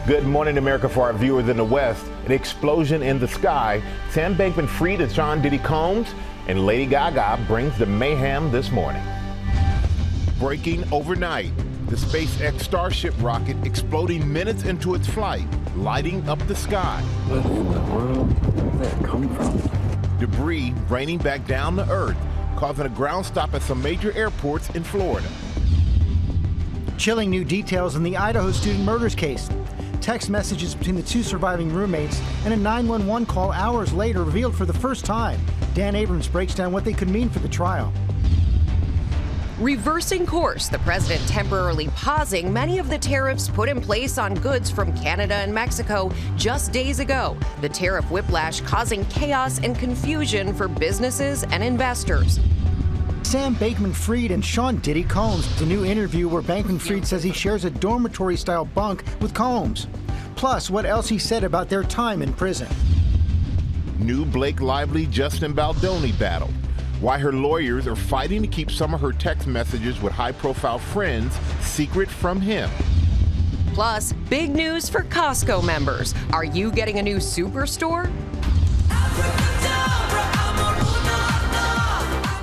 Good morning, America. For our viewers in the West, an explosion in the sky. Sam Bankman-Fried and Sean Diddy Combs and Lady Gaga brings the mayhem this morning. Breaking overnight, the SpaceX Starship rocket exploding minutes into its flight, lighting up the sky. What in the world? Where did that come from? Debris raining back down to Earth, causing a ground stop at some major airports in Florida. Chilling new details in the Idaho student murders case. Text messages between the two surviving roommates and a 911 call hours later revealed for the first time. Dan Abrams breaks down what they could mean for the trial. Reversing course, the president temporarily pausing many of the tariffs put in place on goods from Canada and Mexico just days ago. The tariff whiplash causing chaos and confusion for businesses and investors. Sam Bankman-Fried and Sean Diddy Combs. It's a new interview where Bankman-Fried says he shares a dormitory-style bunk with Combs. Plus, what else he said about their time in prison. New Blake Lively-Justin Baldoni battle. Why her lawyers are fighting to keep some of her text messages with high-profile friends secret from him. Plus, big news for Costco members. Are you getting a new superstore?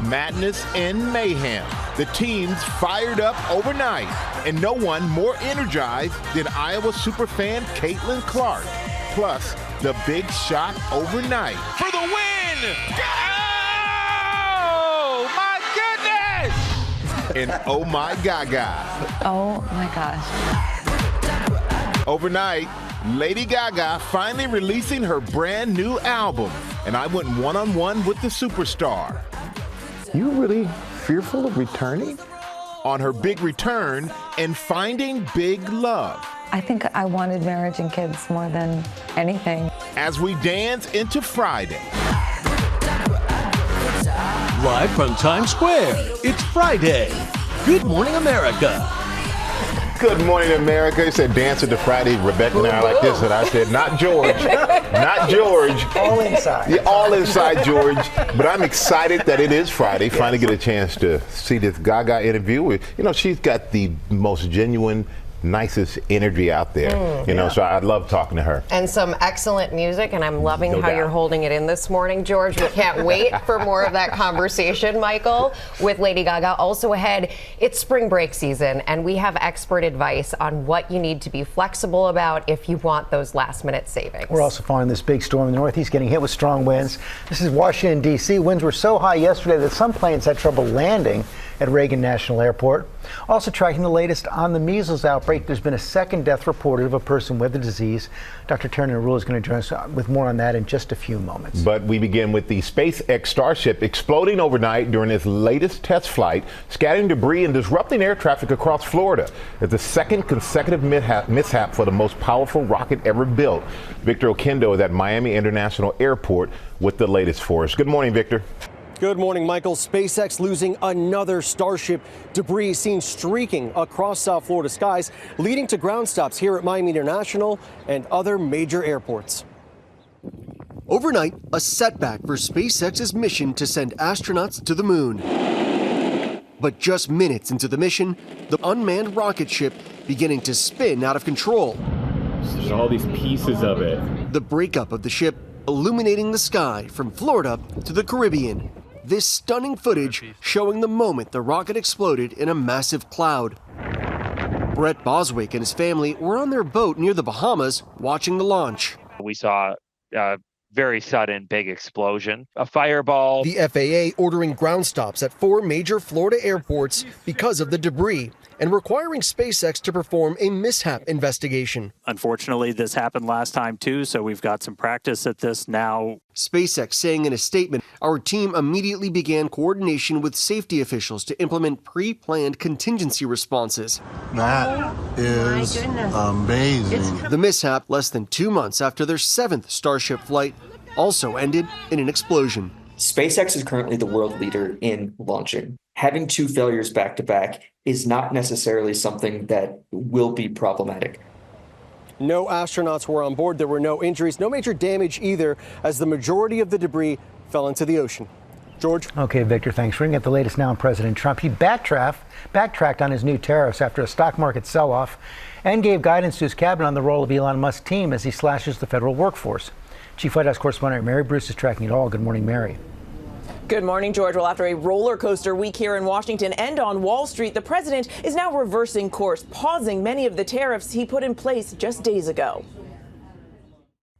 Madness and mayhem. The teams fired up overnight, and no one more energized than Iowa superfan Caitlin Clark. Plus, the big shot overnight. For the win! Oh, my goodness! And oh my Gaga. Oh my gosh. Overnight, Lady Gaga finally releasing her brand new album, and I went one-on-one with the superstar. You really fearful of returning? On her big return and finding big love. I think I wanted marriage and kids more than anything. As we dance into Friday. Live from Times Square, it's Friday. Good morning, America. Good morning, America. It said dance into Friday. Rebecca and I like this, and I said, not George. Not George. All inside. Yeah, all inside, George. But I'm excited that it is Friday. Yes. Finally get a chance to see this Gaga interview. You know, she's got the most genuine, nicest energy out there. You know, so I love talking to her. And some excellent music, and I'm loving how you're holding it in this morning, George. We can't wait for more of that conversation, Michael, with Lady Gaga. Also ahead, it's spring break season, and we have expert advice on what you need to be flexible about if you want those last-minute savings. We're also following this big storm in the Northeast getting hit with strong winds. This is Washington, D.C. Winds were so high yesterday that some planes had trouble landing at Reagan National Airport. Also tracking the latest on the measles outbreak. There's been a second death reported of a person with the disease. Dr. Turner Rule is going to join us with more on that in just a few moments. But we begin with the SpaceX Starship exploding overnight during its latest test flight, scattering debris and disrupting air traffic across Florida. It's the second consecutive mishap for the most powerful rocket ever built. Victor Oquendo is at Miami International Airport with the latest for us. Good morning, Victor. Good morning, Michael. SpaceX losing another Starship. Debris seen streaking across South Florida skies, leading to ground stops here at Miami International and other major airports. Overnight, a setback for SpaceX's mission to send astronauts to the moon. But just minutes into the mission, the unmanned rocket ship beginning to spin out of control. There's all these pieces of it. The breakup of the ship illuminating the sky from Florida to the Caribbean. This stunning footage showing the moment the rocket exploded in a massive cloud. Brett Boswick and his family were on their boat near the Bahamas watching the launch. We saw a very sudden big explosion, a fireball. The FAA ordering ground stops at 4 major Florida airports because of the debris and requiring SpaceX to perform a mishap investigation. Unfortunately, this happened last time too, so we've got some practice at this now. SpaceX saying in a statement, our team immediately began coordination with safety officials to implement pre-planned contingency responses. That is amazing. The mishap, less than 2 months after their 7th Starship flight, also ended in an explosion. SpaceX is currently the world leader in launching. Having 2 failures back to back is not necessarily something that will be problematic. No astronauts were on board. There were no injuries, no major damage either, as the majority of the debris fell into the ocean. George? Okay, Victor, thanks. We're going to get the latest now on President Trump. He backtracked on his new tariffs after a stock market sell-off and gave guidance to his cabinet on the role of Elon Musk's team as he slashes the federal workforce. Chief White House correspondent Mary Bruce is tracking it all. Good morning, Mary. Good morning, George. Well, after a roller coaster week here in Washington and on Wall Street, the president is now reversing course, pausing many of the tariffs he put in place just days ago.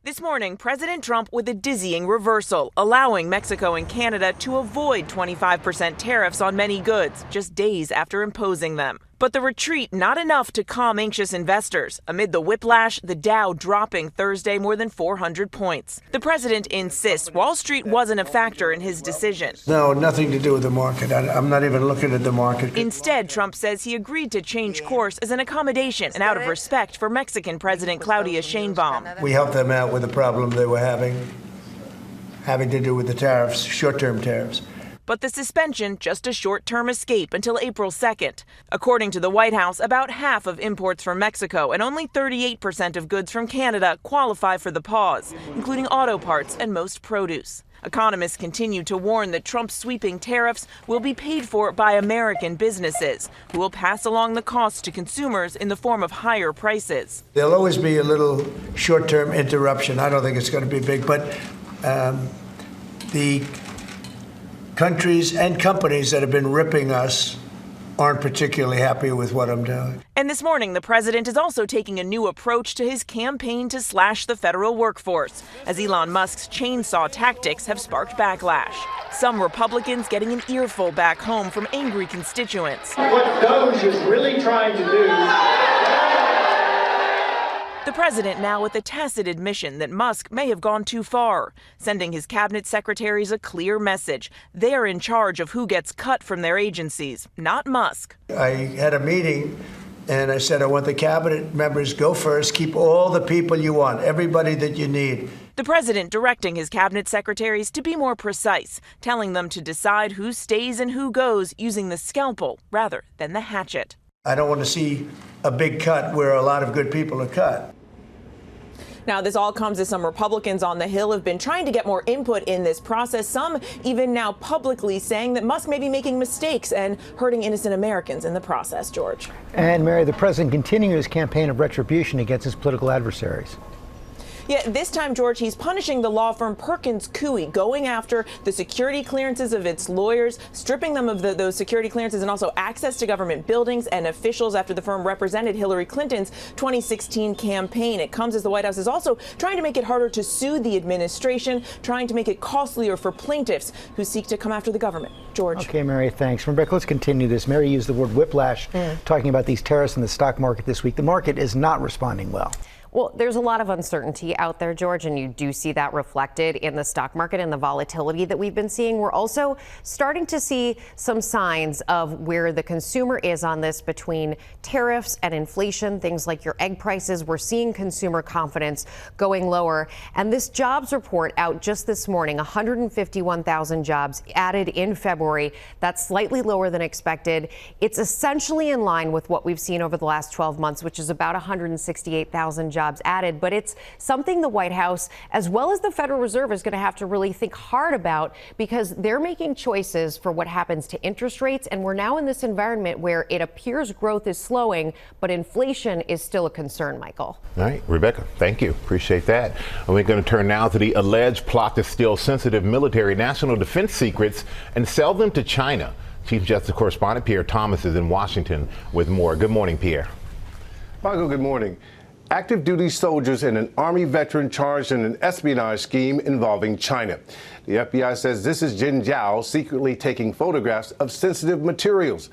This morning, President Trump with a dizzying reversal, allowing Mexico and Canada to avoid 25% tariffs on many goods just days after imposing them. But the retreat not enough to calm anxious investors. Amid the whiplash, the Dow dropping Thursday more than 400 points. The president insists Wall Street wasn't a factor in his decision. No, nothing to do with the market. I'm not even looking at the market. Instead, Trump says he agreed to change course as an accommodation and out of respect for Mexican President Claudia Sheinbaum. We helped them out with the problem they were having to do with the tariffs, short-term tariffs. But the suspension, just a short-term escape until April 2nd. According to the White House, about half of imports from Mexico and only 38% of goods from Canada qualify for the pause, including auto parts and most produce. Economists continue to warn that Trump's sweeping tariffs will be paid for by American businesses, who will pass along the cost to consumers in the form of higher prices. There'll always be a little short-term interruption. I don't think it's going to be big, but the countries and companies that have been ripping us aren't particularly happy with what I'm doing. And this morning, the president is also taking a new approach to his campaign to slash the federal workforce, as Elon Musk's chainsaw tactics have sparked backlash. Some Republicans getting an earful back home from angry constituents. What Doge is really trying to do. The president now with a tacit admission that Musk may have gone too far, sending his cabinet secretaries a clear message. They're in charge of who gets cut from their agencies, not Musk. I had a meeting and I said, I want the cabinet members go first, keep all the people you want, everybody that you need. The president directing his cabinet secretaries to be more precise, telling them to decide who stays and who goes using the scalpel rather than the hatchet. I don't want to see a big cut where a lot of good people are cut. Now, this all comes as some Republicans on the Hill have been trying to get more input in this process, some even now publicly saying that Musk may be making mistakes and hurting innocent Americans in the process, George. And Mary, the president continuing his campaign of retribution against his political adversaries. Yeah, this time, George, he's punishing the law firm Perkins Coie, going after the security clearances of its lawyers, stripping them of those security clearances and also access to government buildings and officials after the firm represented Hillary Clinton's 2016 campaign. It comes as the White House is also trying to make it harder to sue the administration, trying to make it costlier for plaintiffs who seek to come after the government. George. Okay, Mary, thanks. Rebecca, let's continue this. Mary used the word whiplash talking about these tariffs in the stock market this week. The market is not responding well. Well, there's a lot of uncertainty out there, George, and you do see that reflected in the stock market and the volatility that we've been seeing. We're also starting to see some signs of where the consumer is on this between tariffs and inflation, things like your egg prices. We're seeing consumer confidence going lower. And this jobs report out just this morning, 151,000 jobs added in February. That's slightly lower than expected. It's essentially in line with what we've seen over the last 12 months, which is about 168,000 jobs added, but it's something the White House, as well as the Federal Reserve, is going to have to really think hard about because they're making choices for what happens to interest rates. And we're now in this environment where it appears growth is slowing, but inflation is still a concern, Michael. All right, Rebecca, thank you. Appreciate that. And we're going to turn now to the alleged plot to steal sensitive military national defense secrets and sell them to China. Chief Justice correspondent Pierre Thomas is in Washington with more. Good morning, Pierre. Michael, good morning. Active duty soldiers and an Army veteran charged in an espionage scheme involving China. The FBI says this is Jin Zhao secretly taking photographs of sensitive materials.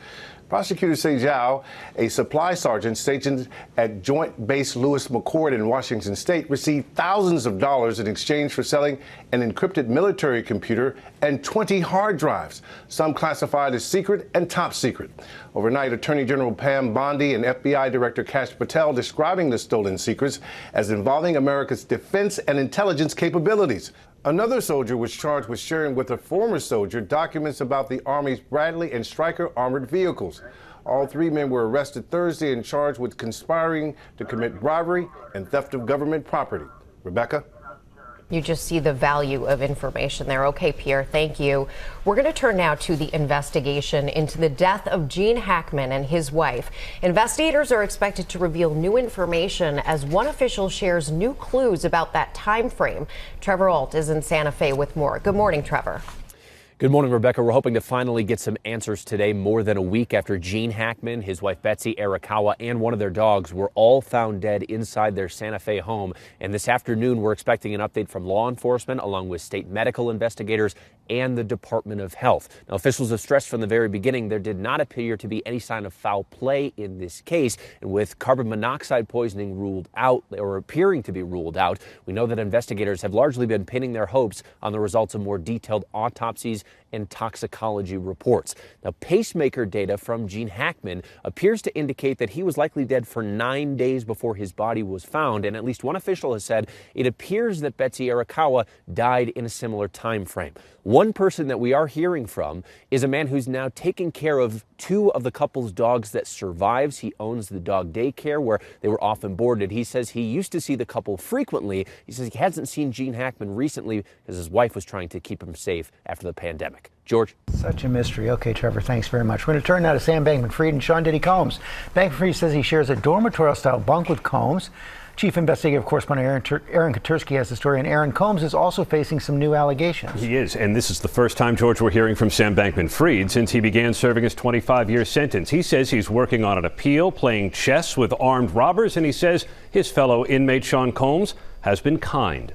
Prosecutors say Zhao, a supply sergeant stationed at Joint Base Lewis McChord in Washington state, received thousands of dollars in exchange for selling an encrypted military computer and 20 hard drives, some classified as secret and top secret. Overnight, Attorney General Pam Bondi and FBI Director Kash Patel describing the stolen secrets as involving America's defense and intelligence capabilities. Another soldier was charged with sharing with a former soldier documents about the Army's Bradley and Stryker armored vehicles. All three men were arrested Thursday and charged with conspiring to commit robbery and theft of government property. Rebecca? You just see the value of information there. Okay, Pierre, thank you. We're going to turn now to the investigation into the death of Gene Hackman and his wife. Investigators are expected to reveal new information as one official shares new clues about that time frame. Trevor Ault is in Santa Fe with more. Good morning, Trevor. Good morning, Rebecca. We're hoping to finally get some answers today, more than a week after Gene Hackman, his wife Betsy Arakawa, and one of their dogs were all found dead inside their Santa Fe home. And this afternoon, we're expecting an update from law enforcement, along with state medical investigators and the Department of Health. Now, officials have stressed from the very beginning there did not appear to be any sign of foul play in this case. And with carbon monoxide poisoning ruled out, or appearing to be ruled out, we know that investigators have largely been pinning their hopes on the results of more detailed autopsies and toxicology reports. Now, pacemaker data from Gene Hackman appears to indicate that he was likely dead for 9 days before his body was found, and at least one official has said it appears that Betsy Arakawa died in a similar time frame. One person that we are hearing from is a man who's now taking care of two of the couple's dogs that survives. He owns the dog daycare where they were often boarded. He says he used to see the couple frequently. He says he hasn't seen Gene Hackman recently because his wife was trying to keep him safe after the pandemic. George? Such a mystery. Okay, Trevor, thanks very much. We're going to turn now to Sam Bankman-Fried and Sean Diddy Combs. Bankman-Fried says he shares a dormitory-style bunk with Combs. Chief Investigative Correspondent Aaron Katursky has the story, and Aaron, Combs is also facing some new allegations. He is, and this is the first time, George, we're hearing from Sam Bankman-Fried since he began serving his 25-year sentence. He says he's working on an appeal, playing chess with armed robbers, and he says his fellow inmate Sean Combs has been kind.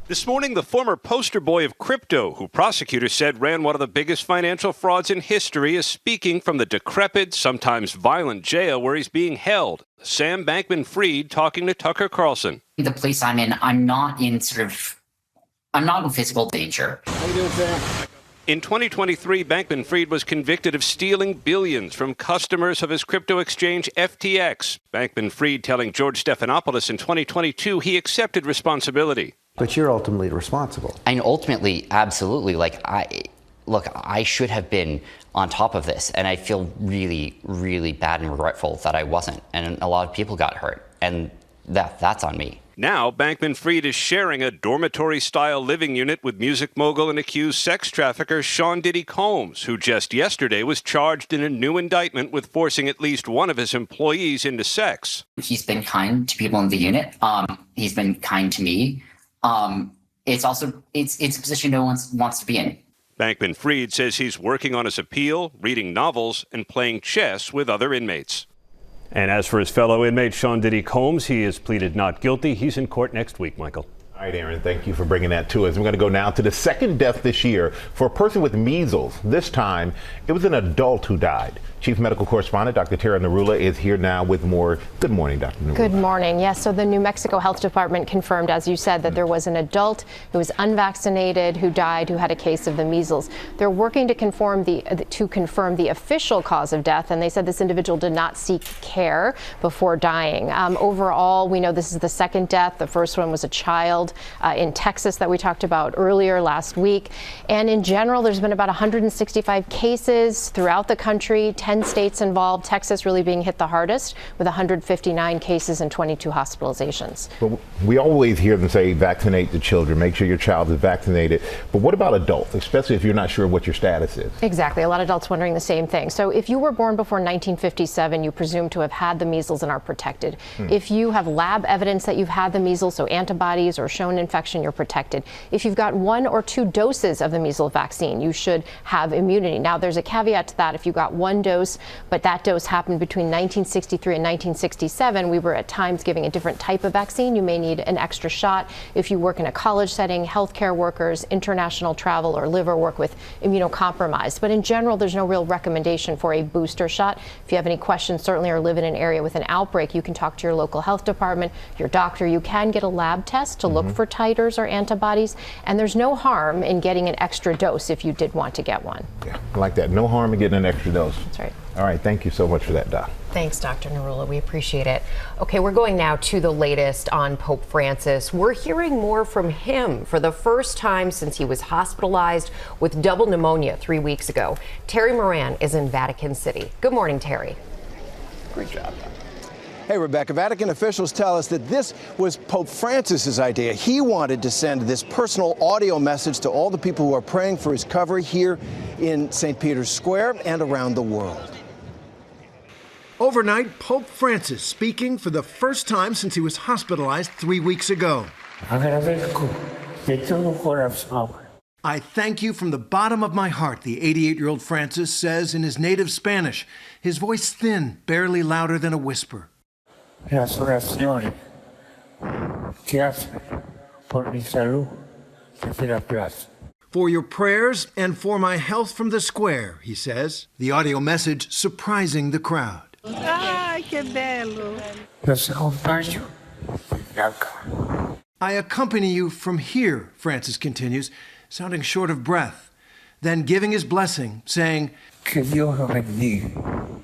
This morning, the former poster boy of crypto, who prosecutors said ran one of the biggest financial frauds in history, is speaking from the decrepit, sometimes violent jail where he's being held. Sam Bankman-Fried talking to Tucker Carlson. The place I'm in, I'm not in physical danger. How you doing, Sam? In 2023, Bankman-Fried was convicted of stealing billions from customers of his crypto exchange FTX. Bankman-Fried telling George Stephanopoulos in 2022 he accepted responsibility. But you're ultimately responsible. And ultimately, absolutely. I should have been on top of this. And I feel really, really bad and regretful that I wasn't. And a lot of people got hurt. And that's on me. Now, Bankman-Fried is sharing a dormitory-style living unit with music mogul and accused sex trafficker Sean Diddy Combs, who just yesterday was charged in a new indictment with forcing at least one of his employees into sex. He's been kind to people in the unit. He's been kind to me. It's a position no one wants to be in. Bankman-Fried says he's working on his appeal, reading novels, and playing chess with other inmates. And as for his fellow inmate Sean Diddy Combs, he has pleaded not guilty. He's in court next week, Michael. All right, Aaron, thank you for bringing that to us. We're going to go now to the second death this year for a person with measles. This time, it was an adult who died. Chief Medical Correspondent Dr. Tara Narula is here now with more. Good morning, Dr. Narula. Good morning. Yes, so the New Mexico Health Department confirmed, as you said, that there was an adult who was unvaccinated who died, who had a case of the measles. They're working to confirm the official cause of death, and they said this individual did not seek care before dying. Overall, we know this is the second death. The first one was a child in Texas that we talked about earlier last week. And in general, there's been about 165 cases throughout the country, 10 states involved, Texas really being hit the hardest with 159 cases and 22 hospitalizations. Well, we always hear them say vaccinate the children, make sure your child is vaccinated. But what about adults, especially if you're not sure what your status is? Exactly. A lot of adults wondering the same thing. So if you were born before 1957, you presume to have had the measles and are protected. If you have lab evidence that you've had the measles, so antibodies or shown infection, you're protected. If you've got 1 or 2 doses of the measles vaccine, you should have immunity. Now, there's a caveat to that. If you got 1 dose, but that dose happened between 1963 and 1967, we were at times giving a different type of vaccine. You may need an extra shot. If you work in a college setting, healthcare workers, international travel, or live or work with immunocompromised. But in general, there's no real recommendation for a booster shot. If you have any questions, certainly, or live in an area with an outbreak, you can talk to your local health department, your doctor. You can get a lab test to look for titers or antibodies, and there's no harm in getting an extra dose if you did want to get one. Yeah, I like that. No harm in getting an extra dose. That's right. All right, thank you so much for that, Doc. Thanks, Dr. Narula. We appreciate it. Okay, we're going now to the latest on Pope Francis. We're hearing more from him for the first time since he was hospitalized with double pneumonia 3 weeks ago. Terry Moran is in Vatican City. Good morning, Terry. Great job. Hey, Rebecca, Vatican officials tell us that this was Pope Francis's idea. He wanted to send this personal audio message to all the people who are praying for his recovery here in St. Peter's Square and around the world. Overnight, Pope Francis speaking for the first time since he was hospitalized 3 weeks ago. I thank you from the bottom of my heart, the 88-year-old Francis says in his native Spanish, his voice thin, barely louder than a whisper. For your prayers and for my health from the square, he says, the audio message surprising the crowd. Ay, qué bello. I accompany you from here, Francis continues, sounding short of breath, then giving his blessing, saying, Que Dios lo bendiga.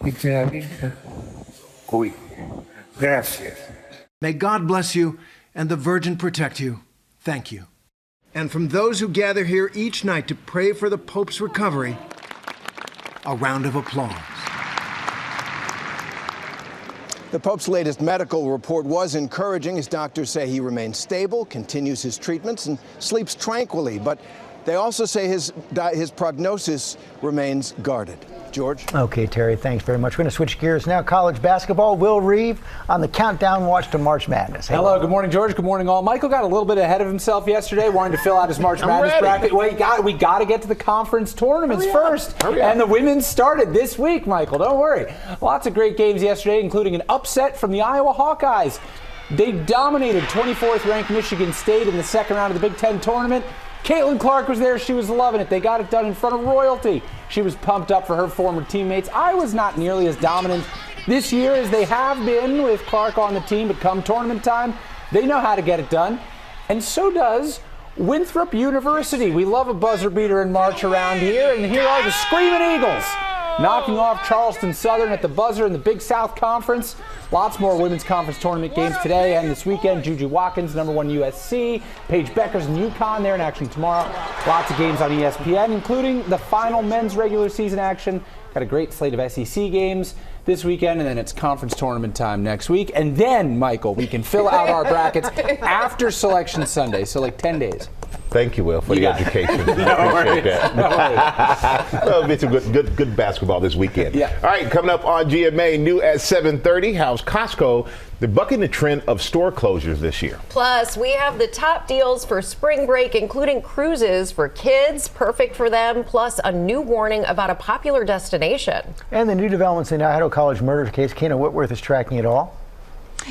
Y que la Virgen cuide. Gracias. May God bless you and the Virgin protect you. Thank you. And from those who gather here each night to pray for the Pope's recovery, a round of applause. The Pope's latest medical report was encouraging. His doctors say he remains stable, continues his treatments, and sleeps tranquilly. But they also say his prognosis remains guarded. George? Okay, Terry, thanks very much. We're going to switch gears now. College basketball. Will Reeve on the countdown watch to March Madness. Hey, hello, good morning, George. Good morning, all. Michael got a little bit ahead of himself yesterday, wanting to fill out his March Madness bracket. Well, we got to get to the conference tournaments first. And the women's started this week, Michael. Don't worry. Lots of great games yesterday, including an upset from the Iowa Hawkeyes. They dominated 24th-ranked Michigan State in the second round of the Big Ten tournament. Caitlin Clark was there. She was loving it. They got it done in front of royalty. She was pumped up for her former teammates. Iowa's not nearly as dominant this year as they have been with Clark on the team, but come tournament time, they know how to get it done. And so does Winthrop University. We love a buzzer beater in March around here, and here are the Screaming Eagles, knocking off Charleston Southern at the buzzer in the Big South Conference. Lots more women's conference tournament games today and this weekend. Juju Watkins, number 1 USC. Paige Becker's in UConn. They're in action tomorrow. Lots of games on ESPN, including the final men's regular season action. Got a great slate of SEC games this weekend, and then it's conference tournament time next week. And then, Michael, we can fill out our brackets after Selection Sunday, so like 10 days. Thank you, Will, for the education. I appreciate that. Well, it's some good basketball this weekend. Yeah. All right, coming up on GMA, new at 7:30, how's Costco? They're bucking the trend of store closures this year. Plus, we have the top deals for spring break, including cruises for kids, perfect for them, plus a new warning about a popular destination. And the new developments in the Idaho College murder case. Kena Whitworth is tracking it all.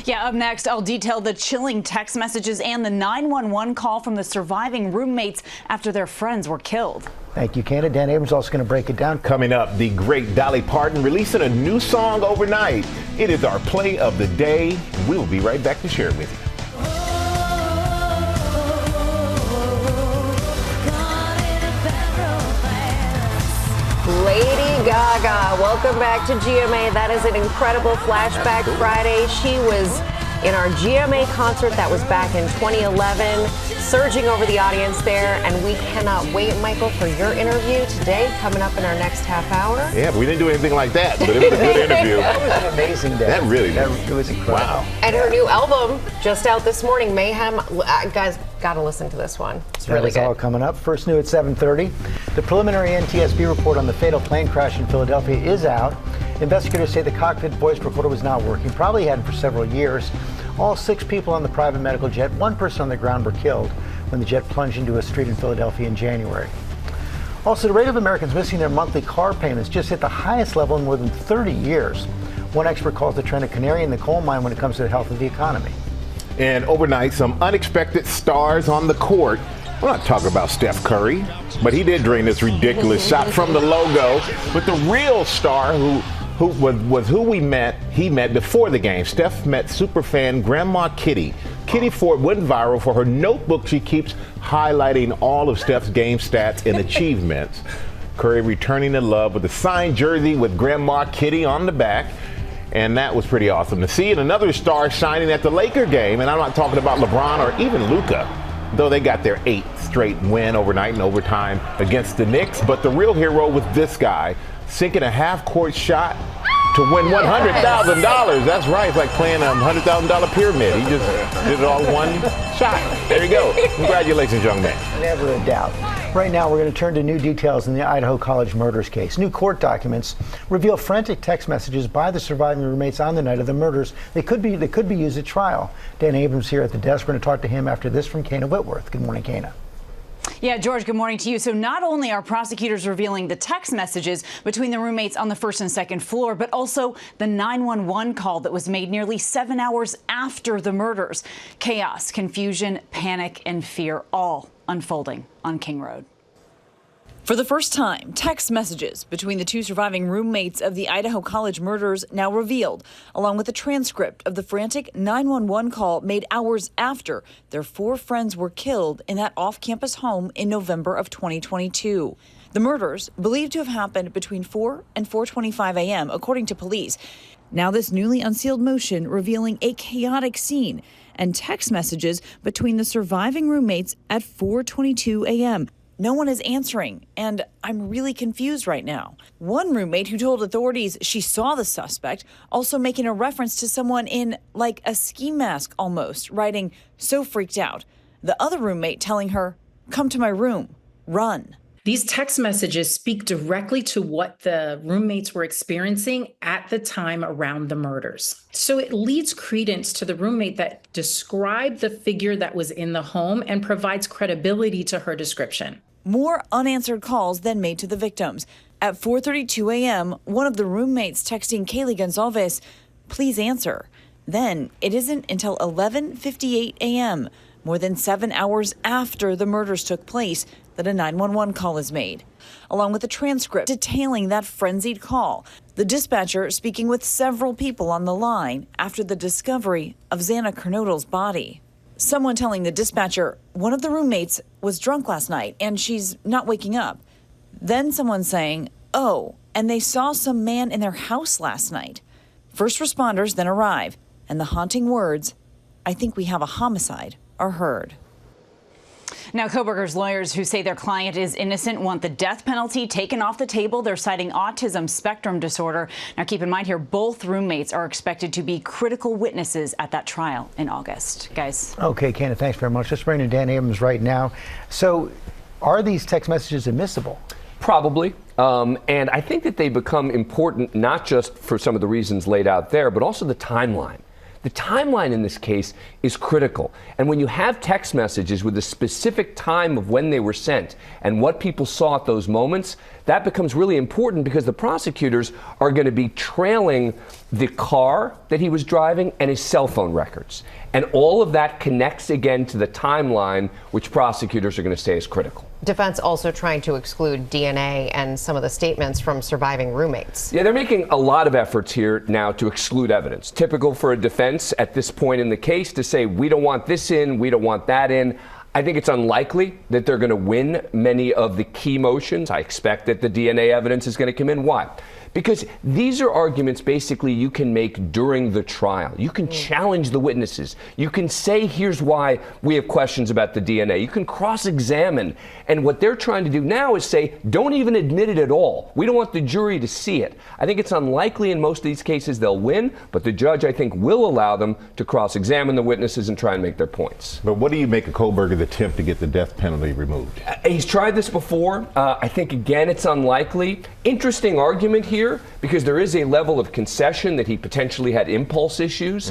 Yeah, up next, I'll detail the chilling text messages and the 911 call from the surviving roommates after their friends were killed. Thank you, Canada. Dan Abrams also going to break it down. Coming up, the great Dolly Parton releasing a new song overnight. It is our play of the day. We'll be right back to share it with you. Lady Gaga, welcome back to GMA. That is an incredible Flashback Friday. She was in our GMA concert that was back in 2011, surging over the audience there, and we cannot wait, Michael, for your interview today, coming up in our next half hour. Yeah, we didn't do anything like that, but it was a good interview. That was an amazing day. That really was incredible. Wow. And her new album, just out this morning, Mayhem. Guys, got to listen to this one. It's really good. That's all coming up. First new at 7:30. The preliminary NTSB report on the fatal plane crash in Philadelphia is out. Investigators say the cockpit voice recorder was not working, probably hadn't for several years. All 6 people on the private medical jet, 1 person on the ground, were killed when the jet plunged into a street in Philadelphia in January. Also, the rate of Americans missing their monthly car payments just hit the highest level in more than 30 years. One expert calls the trend a canary in the coal mine when it comes to the health of the economy. And overnight, some unexpected stars on the court. We're not talking about Steph Curry, but he did drain this ridiculous shot from the logo. But the real star who was who he met before the game. Steph met superfan Grandma Kitty. Kitty Ford went viral for her notebook she keeps highlighting all of Steph's game stats and achievements. Curry returning the love with a signed jersey with Grandma Kitty on the back. And that was pretty awesome to see. And another star shining at the Laker game. And I'm not talking about LeBron or even Luka, though they got their 8th straight win overnight in overtime against the Knicks. But the real hero was this guy, sinking a half-court shot to win $100,000. That's right. It's like playing a $100,000 pyramid. He just did it all in one shot. There you go. Congratulations, young man. Never a doubt. Right now, we're going to turn to new details in the Idaho College murders case. New court documents reveal frantic text messages by the surviving roommates on the night of the murders. They could be used at trial. Dan Abrams here at the desk. We're going to talk to him after this from Kana Whitworth. Good morning, Kana. Yeah, George, good morning to you. So not only are prosecutors revealing the text messages between the roommates on the first and second floor, but also the 911 call that was made nearly 7 hours after the murders. Chaos, confusion, panic, and fear all unfolding on King Road. For the first time, text messages between the two surviving roommates of the Idaho College murders now revealed, along with a transcript of the frantic 911 call made hours after their 4 friends were killed in that off-campus home in November of 2022. The murders, believed to have happened between 4 and 4:25 a.m., according to police. Now this newly unsealed motion revealing a chaotic scene and text messages between the surviving roommates at 4:22 a.m. No one is answering, and I'm really confused right now. One roommate who told authorities she saw the suspect also making a reference to someone in like a ski mask almost, writing, "So freaked out." The other roommate telling her, "Come to my room, run." These text messages speak directly to what the roommates were experiencing at the time around the murders. So it leads credence to the roommate that described the figure that was in the home and provides credibility to her description. More unanswered calls then made to the victims. At 4:32 a.m., one of the roommates texting Kaylee Gonzalez, "Please answer." Then it isn't until 11:58 a.m., more than 7 hours after the murders took place, that a 911 call is made, along with a transcript detailing that frenzied call. The dispatcher speaking with several people on the line after the discovery of Xana Kernodle's body. Someone telling the dispatcher one of the roommates was drunk last night and she's not waking up. Then someone saying, "Oh, and they saw some man in their house last night." First responders then arrive, and the haunting words, "I think we have a homicide," are heard. Now, Koberger's lawyers who say their client is innocent want the death penalty taken off the table. They're citing autism spectrum disorder. Now, keep in mind here, both roommates are expected to be critical witnesses at that trial in August. Guys. Okay, Kana, thanks very much. Let's bring in Dan Abrams right now. So, are these text messages admissible? Probably. And I think that they become important not just for some of the reasons laid out there, but also the timeline. The timeline in this case is critical. And when you have text messages with a specific time of when they were sent and what people saw at those moments, that becomes really important because the prosecutors are going to be trailing the car that he was driving and his cell phone records. And all of that connects again to the timeline, which prosecutors are going to say is critical. Defense also trying to exclude DNA and some of the statements from surviving roommates. Yeah, they're making a lot of efforts here now to exclude evidence. Typical for a defense at this point in the case to say, we don't want this in, we don't want that in. I think it's unlikely that they're going to win many of the key motions. I expect that the DNA evidence is going to come in. Why? Because these are arguments basically you can make during the trial. You can challenge the witnesses. You can say, here's why we have questions about the DNA. You can cross-examine. And what they're trying to do now is say, don't even admit it at all. We don't want the jury to see it. I think it's unlikely in most of these cases they'll win, but the judge, I think, will allow them to cross-examine the witnesses and try and make their points. But what do you make of Koberger's attempt to get the death penalty removed? He's tried this before. I think, again, it's unlikely. Interesting argument here, because there is a level of concession that he potentially had impulse issues.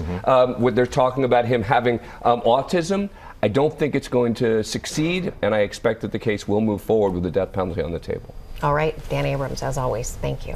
When they're talking about him having autism, I don't think it's going to succeed, and I expect that the case will move forward with the death penalty on the table. All right, Dan Abrams, as always, thank you.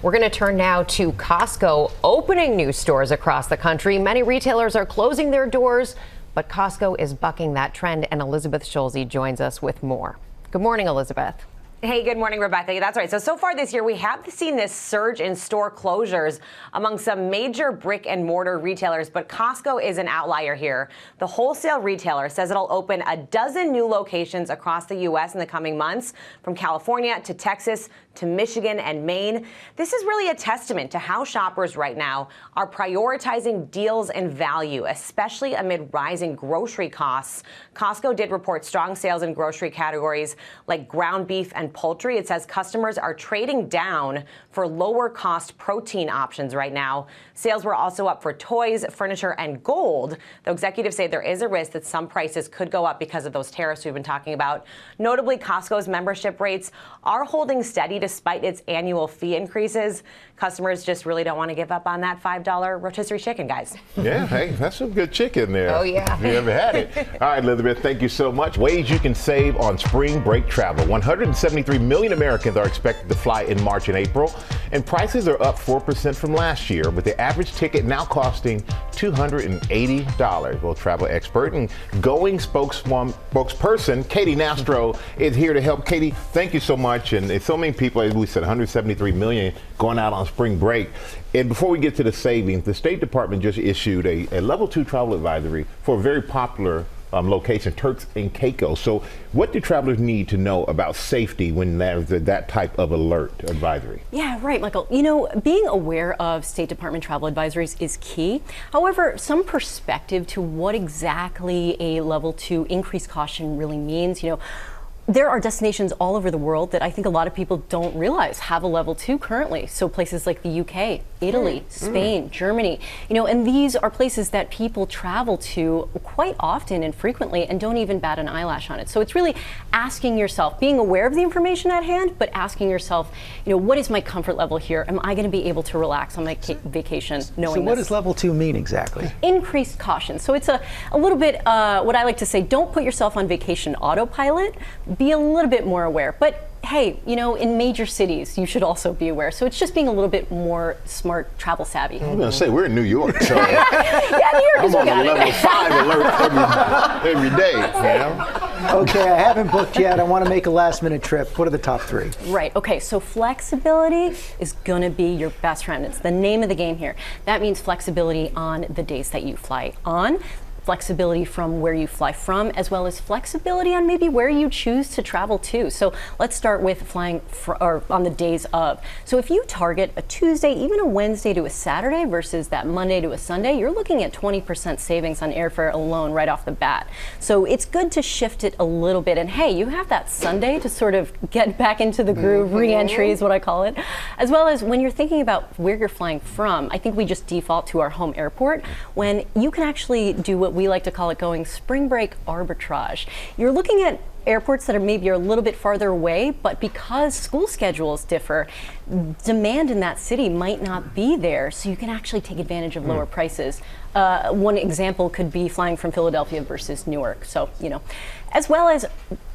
We're going to turn now to Costco opening new stores across the country. Many retailers are closing their doors, but Costco is bucking that trend, and Elizabeth Schulze joins us with more. Good morning, Elizabeth. Hey, good morning, Rebecca. That's right. So far this year, we have seen this surge in store closures among some major brick and mortar retailers, but Costco is an outlier here. The wholesale retailer says it'll open a dozen new locations across the U.S. in the coming months, from California to Texas to Michigan and Maine. This is really a testament to how shoppers right now are prioritizing deals and value, especially amid rising grocery costs. Costco did report strong sales in grocery categories like ground beef and and poultry. It says customers are trading down for lower cost protein options right now. Sales were also up for toys, furniture, and gold, though executives say there is a risk that some prices could go up because of those tariffs we've been talking about. Notably, Costco's membership rates are holding steady despite its annual fee increases. Customers just really don't want to give up on that $5 rotisserie chicken, guys. Yeah, hey, that's some good chicken there. Oh, yeah. If you ever had it. All right, Elizabeth, thank you so much. Ways you can save on spring break travel. 173 million Americans are expected to fly in March and April, and prices are up 4% from last year, with the average ticket now costing $280. Well, travel expert and going spokesperson Katy Nastro is here to help. Katy, thank you so much. And it's so many people, as we said, 173 million going out on spring break. And before we get to the savings, the State Department just issued a level 2 travel advisory for a very popular location, Turks and Caicos. So what do travelers need to know about safety when there's that type of alert advisory? Yeah, right, Michael. You know, being aware of State Department travel advisories is key. However, some perspective to what exactly a level 2 increased caution really means, you know, there are destinations all over the world that I think a lot of people don't realize have a level 2 currently. So places like the UK, Italy, Spain, Germany, you know, and these are places that people travel to quite often and frequently and don't even bat an eyelash on it. So it's really asking yourself, being aware of the information at hand, but asking yourself, you know, what is my comfort level here? Am I going to be able to relax on my vacation knowing So what this? does level 2 mean exactly? Increased caution. So it's a little bit, what I like to say, don't put yourself on vacation autopilot. Be a little bit more aware. But hey, you know, in major cities, you should also be aware. So it's just being a little bit more smart, travel savvy. I'm going to say, we're in New York. So yeah, New York is I'm on the level 5 alert every day. You know? Okay, I haven't booked yet. I want to make a last minute trip. What are the top 3? Right. Okay. So flexibility is going to be your best friend. It's the name of the game here. That means flexibility on the days that you fly on, flexibility from where you fly from, as well as flexibility on maybe where you choose to travel to. So let's start with flying or on the days of. So if you target a Tuesday, even a Wednesday to a Saturday versus that Monday to a Sunday, you're looking at 20% savings on airfare alone right off the bat. So it's good to shift it a little bit. And hey, you have that Sunday to sort of get back into the groove, re-entry is what I call it. As well as when you're thinking about where you're flying from, I think we just default to our home airport when you can actually do what we like to call it going spring break arbitrage. You're looking at airports that are maybe a little bit farther away, but because school schedules differ, demand in that city might not be there, so you can actually take advantage of lower prices. One example could be flying from Philadelphia versus Newark. So, you know, as well as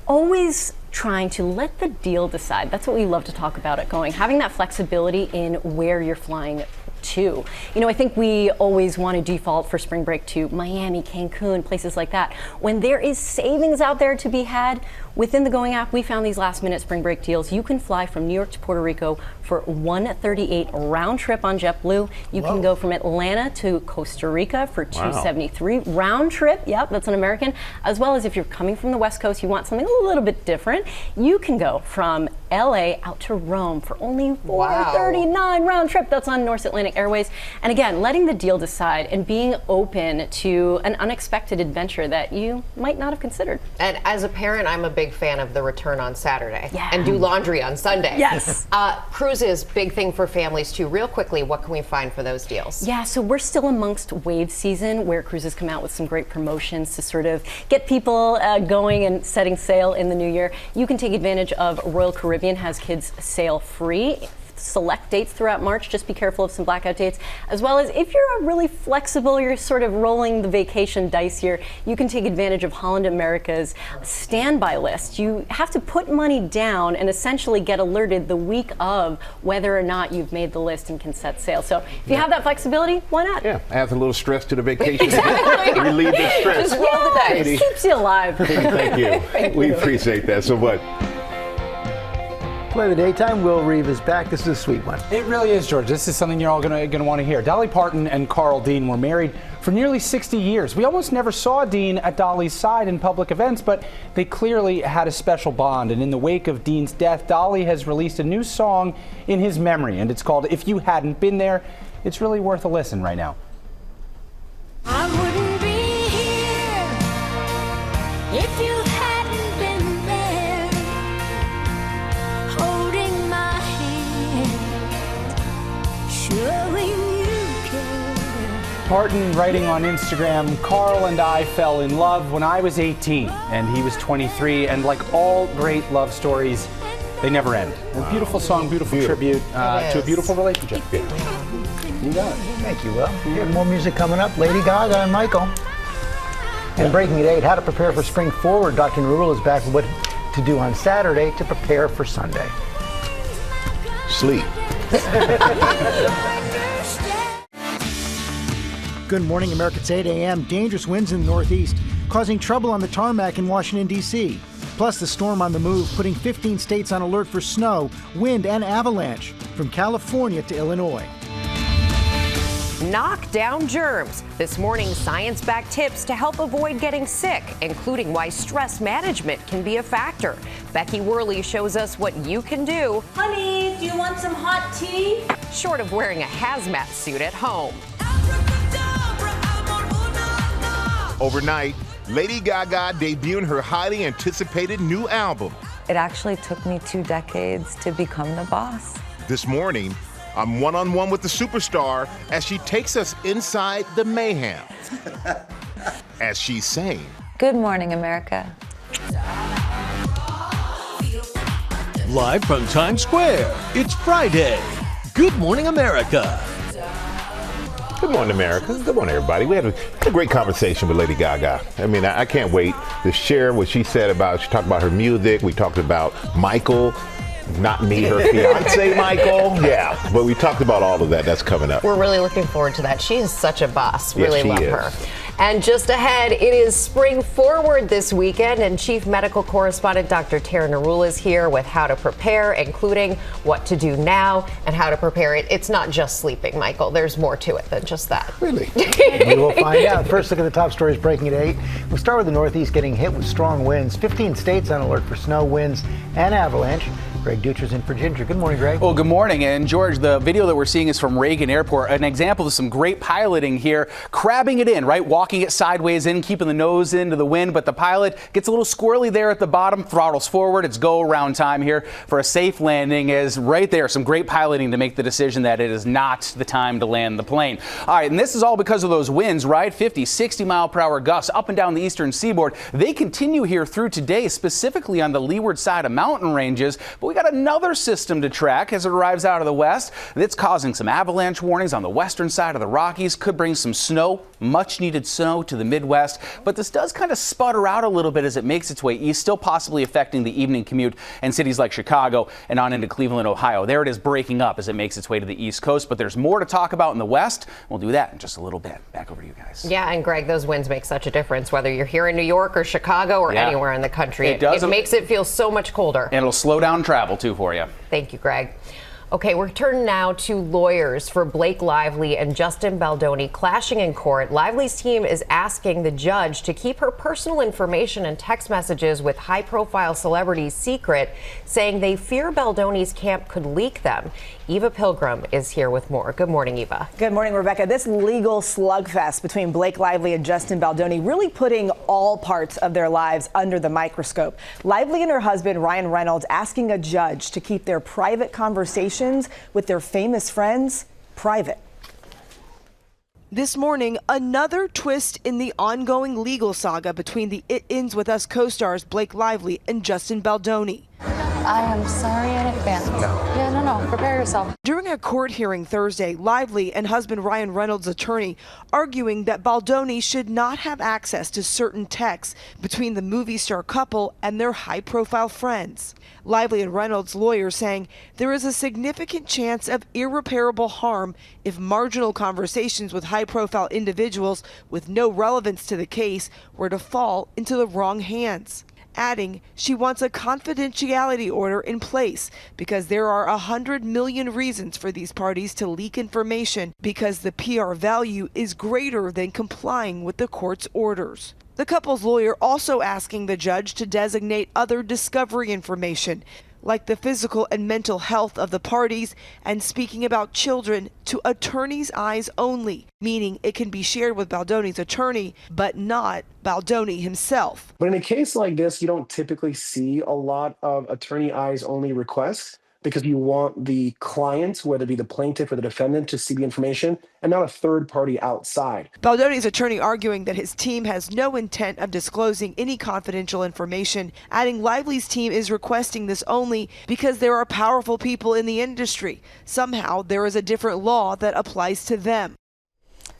always trying to let the deal decide. That's what we love to talk about at Going, having that flexibility in where you're flying to. You know, I think we always want to default for spring break to Miami, Cancun, places like that. When there is savings out there to be had, within the Going app, we found these last minute spring break deals. You can fly from New York to Puerto Rico for $138 round trip on JetBlue. You can go from Atlanta to Costa Rica for $273 round trip. Yep, that's an American. As well as if you're coming from the West Coast, you want something a little bit different, you can go from LA out to Rome for only $439 round trip. That's on North Atlantic Airways. And again, letting the deal decide and being open to an unexpected adventure that you might not have considered. And as a parent, I'm a big fan of the return on Saturday and do laundry on Sunday. Yes. Cruises, big thing for families too. Real quickly, what can we find for those deals? Yeah, so we're still amongst wave season where cruises come out with some great promotions to sort of get people going and setting sail in the new year. You can take advantage of Royal Caribbean has kids sail free. Select dates throughout March. Just be careful of some blackout dates. As well as if you're really flexible, you're sort of rolling the vacation dice here, you can take advantage of Holland America's standby list. You have to put money down and essentially get alerted the week of whether or not you've made the list and can set sail. So if you have that flexibility, why not? Yeah, adds a little stress to the vacation. Exactly. Relieve the stress. Just roll the dice. Katy, Keeps you alive. thank you. We appreciate that so much. Play the daytime. Will Reeve is back. This is a sweet one. It really is, George. This is something you're all going to want to hear. Dolly Parton and Carl Dean were married for nearly 60 years. We almost never saw Dean at Dolly's side in public events, but they clearly had a special bond. And in the wake of Dean's death, Dolly has released a new song in his memory, and it's called If You Hadn't Been There. It's really worth a listen right now. I wouldn't be here if you hadn't been there. Martin writing on Instagram, Carl and I fell in love when I was 18 and he was 23, and like all great love stories, they never end. A beautiful song, beautiful tribute to a beautiful relationship. You got it. Thank you, Will. We have more music coming up. Lady Gaga and Michael. And breaking at 8, how to prepare for spring forward. Dr. Narul is back with what to do on Saturday to prepare for Sunday. Sleep. Good morning, America. It's 8 a.m. Dangerous winds in the northeast, causing trouble on the tarmac in Washington, D.C. Plus, the storm on the move, putting 15 states on alert for snow, wind, and avalanche from California to Illinois. Knock down germs. This morning, science-backed tips to help avoid getting sick, including why stress management can be a factor. Becky Worley shows us what you can do. Honey, do you want some hot tea? Short of wearing a hazmat suit at home. Overnight, Lady Gaga debuting her highly anticipated new album. It actually took me 2 decades to become the boss. This morning, I'm one-on-one with the superstar as she takes us inside the mayhem. As she's saying, Good morning, America. Live from Times Square, it's Friday. Good morning, America. Good morning, America. Good morning, everybody. We had a great conversation with Lady Gaga. I mean, I can't wait to share what she said about, she talked about her music. We talked about Michael. Not me, her fiance, Michael. Yeah, but we talked about all of that. That's coming up. We're really looking forward to that. She is such a boss. Really Yes, she love is. her. And just ahead, it is Spring Forward this weekend, and Chief Medical Correspondent Dr. Tara Narul is here with how to prepare, including what to do now and how to prepare it. It's not just sleeping, Michael. There's more to it than just that. Really? We will find out. First look at the top stories breaking at 8. We'll start with the Northeast getting hit with strong winds. 15 states on alert for snow, winds, and avalanche. Greg Dutra's in for Ginger. Good morning, Greg. Well, good morning. And George, the video that we're seeing is from Reagan Airport. An example of some great piloting here, crabbing it in, right? Walking it sideways in, keeping the nose into the wind. But the pilot gets a little squirrely there at the bottom, throttles forward. It's go around time here for a safe landing. Is right there. Some great piloting to make the decision that it is not the time to land the plane. All right. And this is all because of those winds, right? 50, 60 mile per hour gusts up and down the eastern seaboard. They continue here through today, specifically on the leeward side of mountain ranges. But we got another system to track as it arrives out of the west. That's causing some avalanche warnings on the western side of the Rockies. Could bring some snow, much needed snow to the Midwest. But this does kind of sputter out a little bit as it makes its way east, still possibly affecting the evening commute in cities like Chicago and on into Cleveland, Ohio. There it is breaking up as it makes its way to the East Coast. But there's more to talk about in the west. We'll do that in just a little bit. Back over to you guys. Yeah, and Greg, those winds make such a difference, whether you're here in New York or Chicago or anywhere in the country. It does. It makes it feel so much colder. And it'll slow down travel, too, for you. Thank you, Greg. Okay, we're turning now to lawyers for Blake Lively and Justin Baldoni clashing in court. Lively's team is asking the judge to keep her personal information and text messages with high-profile celebrities secret, saying they fear Baldoni's camp could leak them. Eva Pilgrim is here with more. Good morning, Eva. Good morning, Rebecca. This legal slugfest between Blake Lively and Justin Baldoni really putting all parts of their lives under the microscope. Lively and her husband, Ryan Reynolds, asking a judge to keep their private conversations with their famous friends private. This morning, another twist in the ongoing legal saga between the It Ends With Us co-stars Blake Lively and Justin Baldoni. I am sorry in advance. Yeah, no, prepare yourself. During a court hearing Thursday, Lively and husband Ryan Reynolds' attorney arguing that Baldoni should not have access to certain texts between the movie star couple and their high-profile friends. Lively and Reynolds' lawyer saying there is a significant chance of irreparable harm if marginal conversations with high-profile individuals with no relevance to the case were to fall into the wrong hands. Adding she wants a confidentiality order in place because there are 100 million reasons for these parties to leak information because the PR value is greater than complying with the court's orders. The couple's lawyer also asking the judge to designate other discovery information, like the physical and mental health of the parties, and speaking about children to attorney's eyes only, meaning it can be shared with Baldoni's attorney, but not Baldoni himself. But in a case like this, you don't typically see a lot of attorney eyes only requests. because you want the client, whether it be the plaintiff or the defendant, to see the information and not a third party outside. Baldoni's attorney arguing that his team has no intent of disclosing any confidential information, adding Lively's team is requesting this only because there are powerful people in the industry. Somehow there is a different law that applies to them.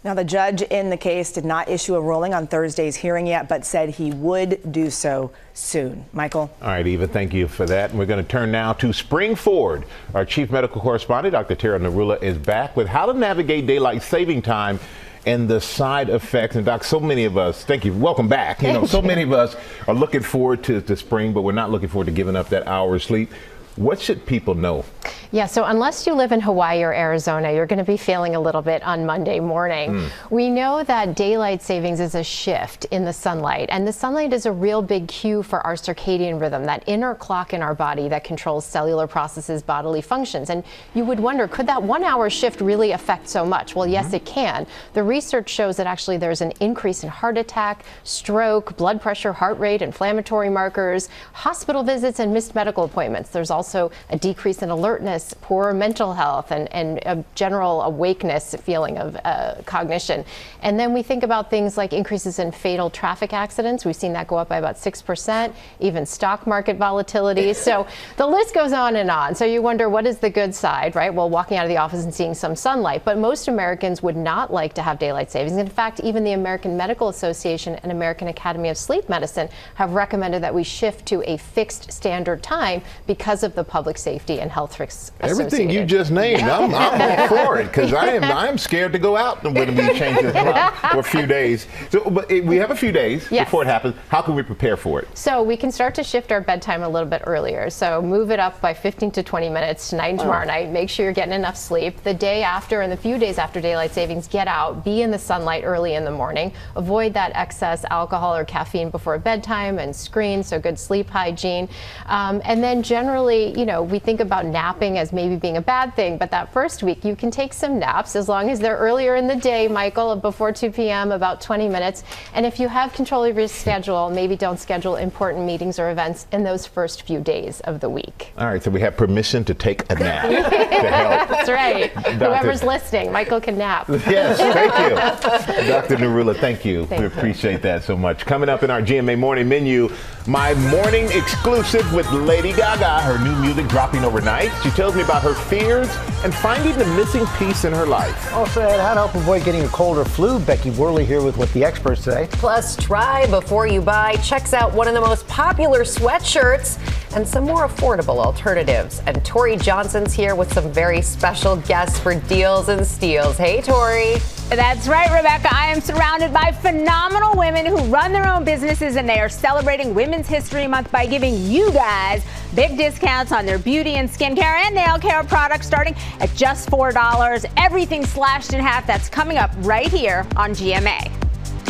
Now, the judge in the case did not issue a ruling on Thursday's hearing yet, but said he would do so soon. Michael? All right, Eva, thank you for that. And we're going to turn now to Spring Forward. Our chief medical correspondent, Dr. Tara Narula, is back with how to navigate daylight saving time and the side effects. And Doc, so many of us, thank you, welcome back. You know, so many of us are looking forward to spring, but we're not looking forward to giving up that hour of sleep. What should people know? Yeah, so unless you live in Hawaii or Arizona, you're going to be feeling a little bit on Monday morning. We know that daylight savings is a shift in the sunlight, and the sunlight is a real big cue for our circadian rhythm, that inner clock in our body that controls cellular processes, bodily functions. And you would wonder, could that 1 hour shift really affect so much? Well, yes, it can. The research shows that actually there's an increase in heart attack, stroke, blood pressure, heart rate, inflammatory markers, hospital visits, and missed medical appointments. There's also a decrease in alertness, poor mental health, and a general awakeness feeling of cognition. And then we think about things like increases in fatal traffic accidents. We've seen that go up by about 6%, even stock market volatility. So the list goes on and on. So you wonder, what is the good side, right? Well, walking out of the office and seeing some sunlight. But most Americans would not like to have daylight savings. In fact, even the American Medical Association and American Academy of Sleep Medicine have recommended that we shift to a fixed standard time because of the public safety and health risks associated. Everything you just named, I'm all for it, because I'm scared to go out when we change the clock for a few days. So, but we have a few days before it happens. How can we prepare for it? So we can start to shift our bedtime a little bit earlier. So move it up by 15 to 20 minutes tonight and tomorrow night. Make sure you're getting enough sleep. The day after and the few days after daylight savings, get out, be in the sunlight early in the morning. Avoid that excess alcohol or caffeine before bedtime and screens, so good sleep hygiene. And then generally, you know, we think about napping as maybe being a bad thing, but that first week you can take some naps as long as they're earlier in the day, Michael, before 2 p.m., about 20 minutes. And if you have control of your schedule, maybe don't schedule important meetings or events in those first few days of the week. All right, so we have permission to take a nap to help. That's right. Whoever's listening, Michael can nap. Yes, thank you. Dr. Narula, thank you. We appreciate that so much. Coming up in our GMA Morning Menu, my morning exclusive with Lady Gaga, her new music dropping overnight. She tells me about her fears and finding the missing piece in her life. Also, how to help avoid getting a cold or flu. Becky Worley here with what the experts say. Plus, try before you buy checks out one of the most popular sweatshirts and some more affordable alternatives. And Tori Johnson's here with some very special guests for Deals and Steals. Hey, Tori. That's right, Rebecca. I am surrounded by phenomenal women who run their own businesses, and they are celebrating Women's History Month by giving you guys big discounts on their beauty and skincare and nail care products starting at just $4. Everything slashed in half. That's coming up right here on GMA.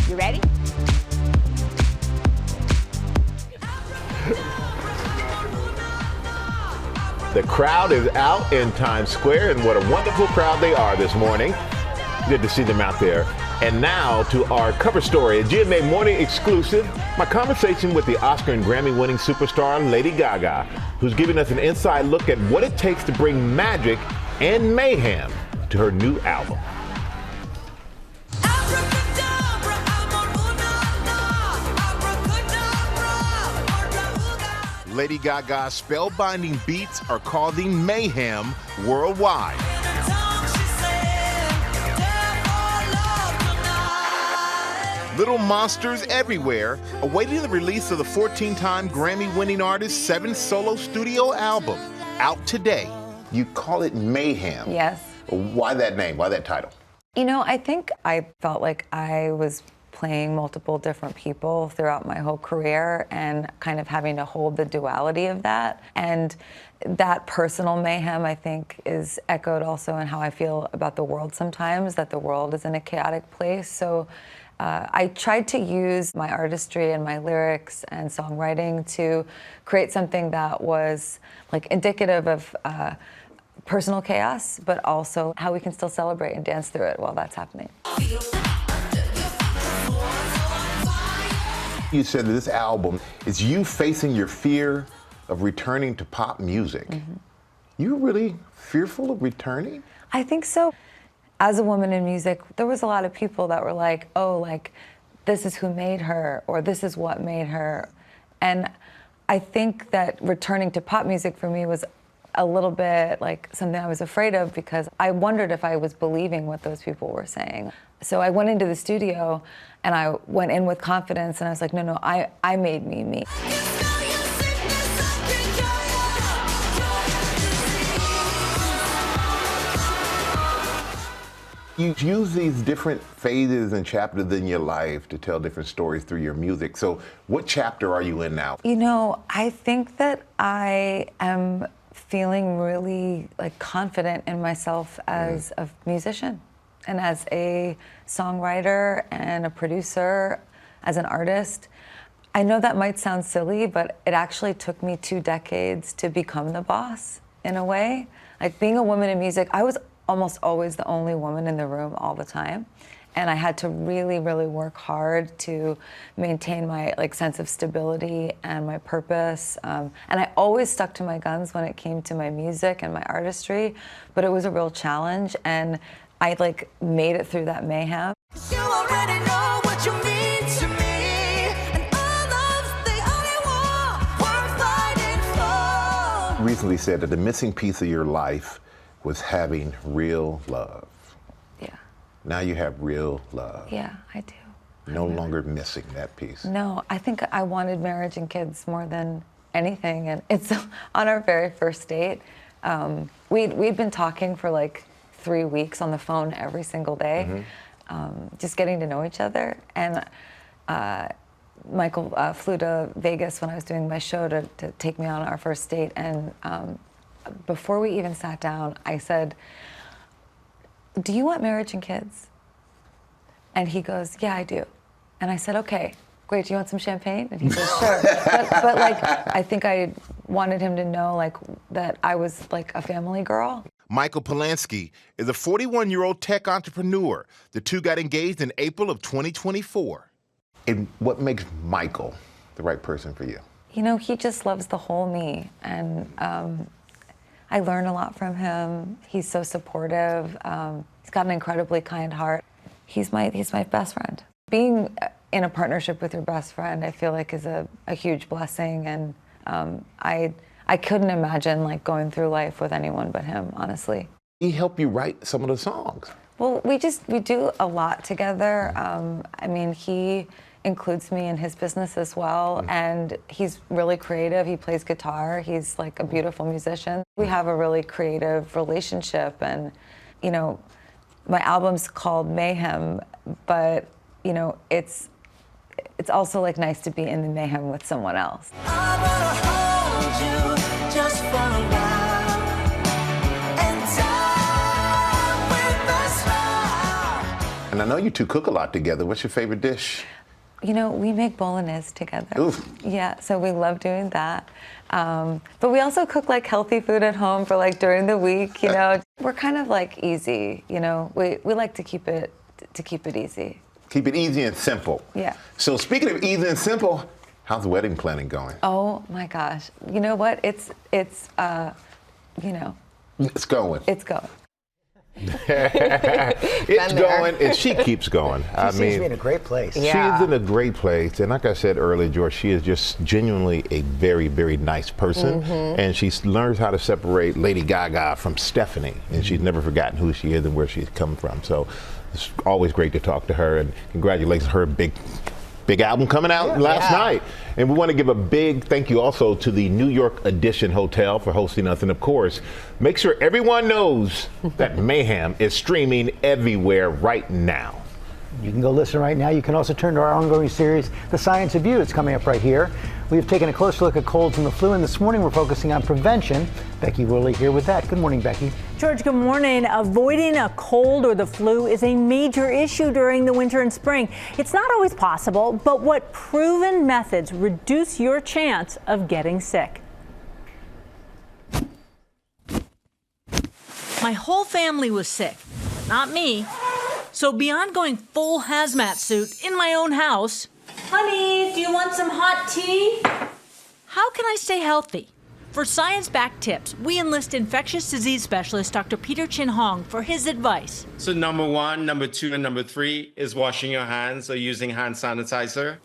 You ready? The crowd is out in Times Square, and what a wonderful crowd they are this morning. Good to see them out there. And now to our cover story, a GMA Morning exclusive, my conversation with the Oscar and Grammy-winning superstar Lady Gaga, who's giving us an inside look at what it takes to bring magic and mayhem to her new album. Lady Gaga's spellbinding beats are causing mayhem worldwide. Little monsters everywhere, awaiting the release of the 14-time Grammy-winning artist's 7th solo studio album, out today. You call it Mayhem. Yes. Why that name? Why that title? You know, I think I felt like I was playing multiple different people throughout my whole career and kind of having to hold the duality of that. And that personal mayhem, I think, is echoed also in how I feel about the world sometimes, that the world is in a chaotic place. So I tried to use my artistry and my lyrics and songwriting to create something that was like indicative of personal chaos, but also how we can still celebrate and dance through it while that's happening. You said that this album is you facing your fear of returning to pop music. You really fearful of returning? I think so. As a woman in music, there was a lot of people that were like, oh, like, this is who made her, or this is what made her. And I think that returning to pop music for me was a little bit like something I was afraid of, because I wondered if I was believing what those people were saying. So I went into the studio and I went in with confidence, and I was like, no, I made me. You use these different phases and chapters in your life to tell different stories through your music. So what chapter are you in now? You know, I think that I am feeling really like confident in myself as a musician and as a songwriter and a producer, as an artist. I know that might sound silly, but it actually took me 2 decades to become the boss in a way. Like, being a woman in music, I was almost always the only woman in the room all the time. And I had to really, really work hard to maintain my sense of stability and my purpose. And I always stuck to my guns when it came to my music and my artistry, but it was a real challenge. And I made it through that mayhem. You already know what you mean to me, and all of the only war we're fighting for. You recently said that the missing piece of your life was having real love. Yeah. Now you have real love. Yeah, I do. No longer missing that piece. No, I think I wanted marriage and kids more than anything. And it's on our very first date. We'd been talking for 3 weeks on the phone every single day, just getting to know each other. And Michael flew to Vegas when I was doing my show to take me on our first date. And before we even sat down, I said, do you want marriage and kids? And he goes, yeah, I do. And I said, okay, great, do you want some champagne? And he says, sure. but I think I wanted him to know that I was a family girl. Michael Polanski is a 41-year-old tech entrepreneur. The two got engaged in April of 2024. And what makes Michael the right person for you? You know, he just loves the whole me. And I learn a lot from him. He's so supportive. He's got an incredibly kind heart. He's my best friend. Being in a partnership with your best friend, I feel like is a huge blessing. And I couldn't imagine going through life with anyone but him, honestly. He helped you write some of the songs. Well, we do a lot together. I mean, he includes me in his business as well, and he's really creative. He plays guitar. He's a beautiful musician. We have a really creative relationship, and you know, my album's called Mayhem, but you know, it's also nice to be in the mayhem with someone else. I wanna hold you just for a while, and time with a smile. And I know you two cook a lot together. What's your favorite dish? You know, we make bolognese together. Oof. Yeah, so we love doing that. But we also cook healthy food at home for during the week, you know. We're kind of easy, you know. We like to keep it easy. Keep it easy and simple. Yeah. So speaking of easy and simple, how's the wedding planning going? Oh my gosh. You know what? It's you know. It's going. It's going. It's going, and she keeps going. She seems to be in a great place. Yeah. She's in a great place, and like I said earlier, George, she is just genuinely a very, very nice person, and she learns how to separate Lady Gaga from Stephanie, and she's never forgotten who she is and where she's come from. So it's always great to talk to her, and congratulations on her big album coming out last night. And we want to give a big thank you also to the New York Edition Hotel for hosting us. And of course, make sure everyone knows that Mayhem is streaming everywhere right now. You can go listen right now. You can also turn to our ongoing series, The Science of You. It's coming up right here. We've taken a closer look at colds and the flu, and this morning we're focusing on prevention. Becky Worley here with that. Good morning, Becky. George, good morning. Avoiding a cold or the flu is a major issue during the winter and spring. It's not always possible, but what proven methods reduce your chance of getting sick? My whole family was sick, but not me. So beyond going full hazmat suit in my own house, honey, do you want some hot tea? How can I stay healthy? For science-backed tips, we enlist infectious disease specialist Dr. Peter Chin Hong for his advice. So number 1, number 2, and number 3 is washing your hands or using hand sanitizer.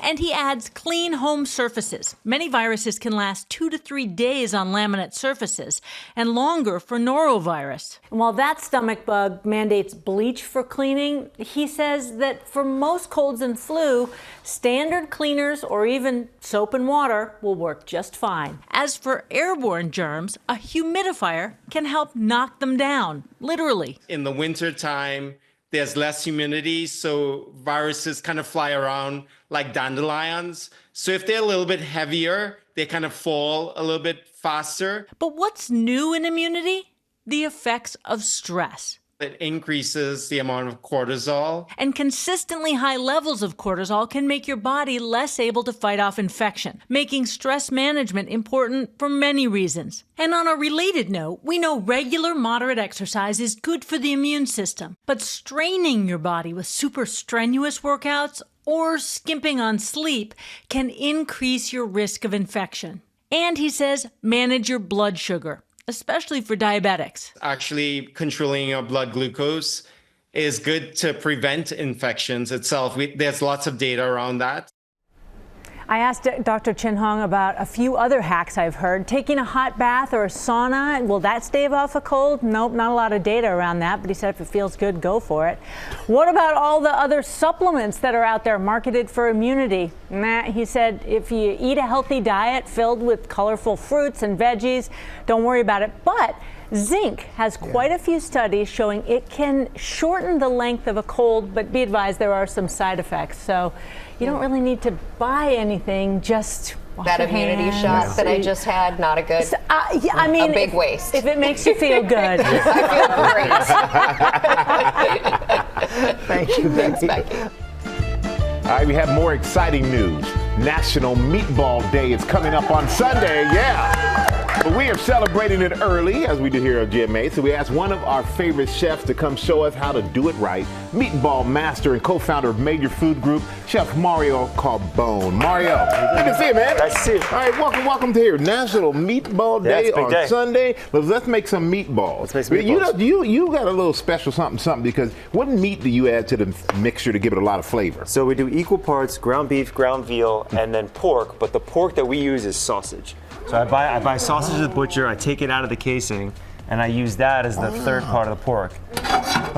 And he adds clean home surfaces. Many viruses can last 2 to 3 days on laminate surfaces and longer for norovirus. And while that stomach bug mandates bleach for cleaning, he says that for most colds and flu, standard cleaners or even soap and water will work just fine. As for airborne germs, a humidifier can help knock them down, literally. In the winter time, there's less humidity, so viruses kind of fly around like dandelions. So if they're a little bit heavier, they kind of fall a little bit faster. But what's new in immunity? The effects of stress. It increases the amount of cortisol. And consistently high levels of cortisol can make your body less able to fight off infection, making stress management important for many reasons. And on a related note, we know regular moderate exercise is good for the immune system, but straining your body with super strenuous workouts or skimping on sleep can increase your risk of infection. And he says, manage your blood sugar, especially for diabetics. Actually, controlling your blood glucose is good to prevent infections itself. There's lots of data around that. I asked Dr. Chin Hong about a few other hacks I've heard. Taking a hot bath or a sauna, will that stave off a cold? Nope, not a lot of data around that, but he said if it feels good, go for it. What about all the other supplements that are out there marketed for immunity? Nah, he said if you eat a healthy diet filled with colorful fruits and veggies, don't worry about it. But zinc has quite a few studies showing it can shorten the length of a cold, but be advised there are some side effects. So you don't really need to buy anything, just wash That your immunity hands. shot that I just had, not a good, I mean, a big waste. If it makes you feel good. I feel great. Thank you, Becky. All right, we have more exciting news. National Meatball Day is coming up on Sunday, yeah. But we are celebrating it early, as we do here at GMA, so we asked one of our favorite chefs to come show us how to do it right. Meatball master and co-founder of Major Food Group, Chef Mario Carbone. Mario, good to see you, man. Nice to see you. All right, welcome to here. National Meatball Day it's a big on day. Sunday. Let's make some meatballs. Let's make some meatballs. You got a little special something, because what meat do you add to the mixture to give it a lot of flavor? So we do equal parts ground beef, ground veal, and then pork, but the pork that we use is sausage. So I buy sausage at the butcher, I take it out of the casing, and I use that as the third part of the pork.